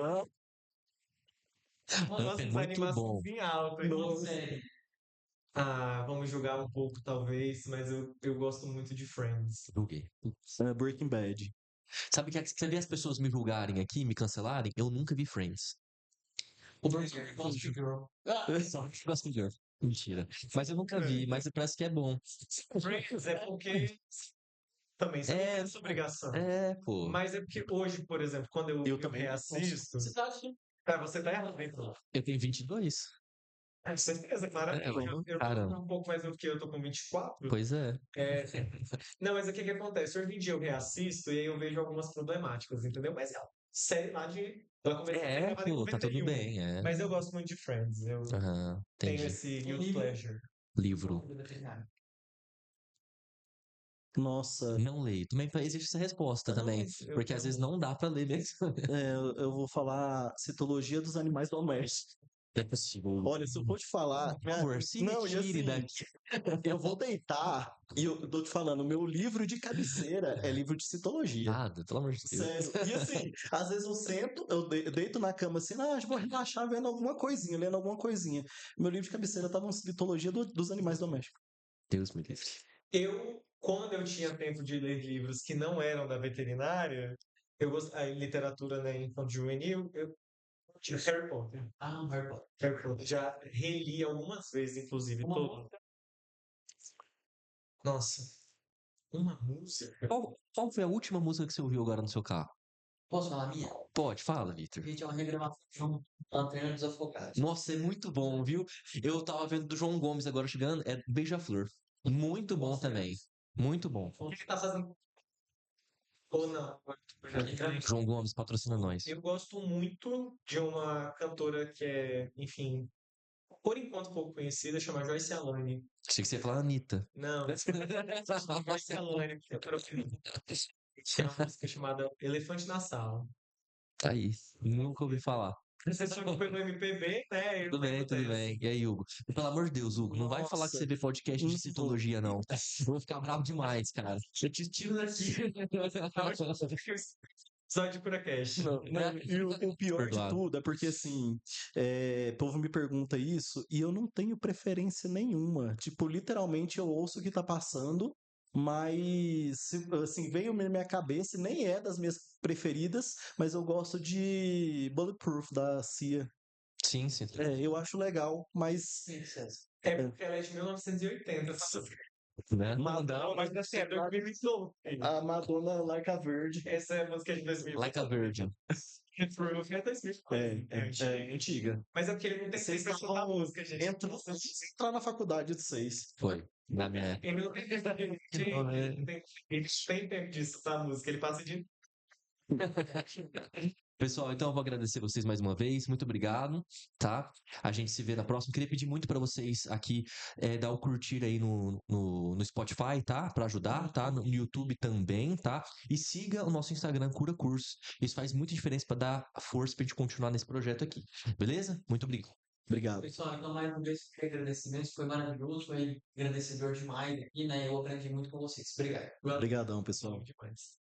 Nossa, é essa muito animação bom. bem alta, hein? Nossa. Vamos julgar um pouco, talvez, mas eu gosto muito de Friends. Julguei. Breaking Bad. Sabe que você vê as pessoas me julgarem aqui, me cancelarem? Eu nunca vi Friends. O Burger, Gossip Girl. Só que Gossip Girl. Mentira. Mas eu nunca vi, mas parece que é bom. Friends é porque também você não tem essa obrigação. Pô. Mas é porque hoje, por exemplo, quando eu também não reassisto, Você tá assim? você tá errado, então. Eu tenho 22. Com certeza, claramente. Eu tô Caramba. um pouco mais do que eu tô com 24. Pois é. É, Não, mas o que que acontece? Hoje em dia eu reassisto e aí eu vejo algumas problemáticas, entendeu? Mas é uma série lá de. Ela começou a ser gravada em Pô, tá tudo 91. bem, é. Mas eu gosto muito de Friends. Eu Aham, tenho entendi. esse guilty pleasure. Livro. Nossa. Não leio. Também existe essa resposta Não, também. mas eu Porque às vezes tenho- não dá pra ler mesmo. Eu vou falar citologia dos animais domésticos. É possível. Olha, se eu for te falar. Por favor, se Não, e retire assim, daqui. eu vou deitar e eu tô te falando, meu livro de cabeceira é livro de citologia. Nada, pelo amor de Deus. Sério. E assim, às vezes eu sento, eu deito na cama assim, vou relaxar vendo alguma coisinha, lendo alguma coisinha. Meu livro de cabeceira tava em citologia dos animais domésticos. Deus me livre. Quando eu tinha tempo de ler livros que não eram da veterinária, a literatura, né, infanto-juvenil, eu tinha Harry Potter. Harry Potter. Harry Potter. Já reli algumas vezes, inclusive, Uma todo. música. Nossa, uma música? Qual foi a última música que você ouviu agora no seu carro? Posso falar a minha? Pode, fala, Victor. Gente, é uma regravação de um Lanterna dos Afogados. Nossa, é muito bom, viu? Eu tava vendo do João Gomes agora chegando, é Beija-Flor. Muito bom também. Muito bom. O que ele tá fazendo? Ou não? Eu já vi. João Gomes patrocina nós. Eu gosto muito de uma cantora que é, enfim, por enquanto pouco conhecida, chama Joyce Alane. Achei que você ia falar Anitta. Não, Joyce Alane, cantora feminina. Tem uma música chamada Elefante na Sala. Tá aí. Nunca ouvi falar. Você sabe que foi no MPB, né? Eu Tudo bem, tudo perguntei bem. E aí, Hugo? E pelo amor de Deus, Hugo, não vai falar que Nossa, você vê podcast não de vou. citologia, não. Eu vou ficar bravo demais, cara. Eu te tiro daqui. Só de Curacast. Não, Não, e o pior de Perdoado. tudo é porque, assim, o povo me pergunta isso e eu não tenho preferência nenhuma. Tipo, literalmente eu ouço o que tá passando, mas, assim, veio na minha cabeça e nem é das minhas preferidas, mas eu gosto de Bulletproof, da Cia. Sim, sim. Eu acho legal, mas É porque ela é de 1980. Né? Não, mas assim, é 2021. a Madonna Like a Verde Essa é a música de 2000. Like a Virgin. Proof é 2004. é antiga. Mas é porque ele não tem Vocês tempo pra escutar a música, gente. Entrar na faculdade de 6. Foi. Na minha época. Ele não tem ele tem tempo de escutar a música, ele passa de. Pessoal, então eu vou agradecer vocês mais uma vez. Muito obrigado, tá? A gente se vê na próxima. Queria pedir muito para vocês aqui dar o curtir aí no Spotify, tá? Para ajudar, tá? No YouTube também, tá? E siga o nosso Instagram, Cura Curso. Isso faz muita diferença para dar força pra gente continuar nesse projeto aqui. Beleza? Muito obrigado. Obrigado. Pessoal, então mais uma vez, agradecimentos, foi maravilhoso, foi agradecedor demais aqui, né? Eu aprendi muito com vocês. Obrigado. Obrigadão, pessoal. Demais.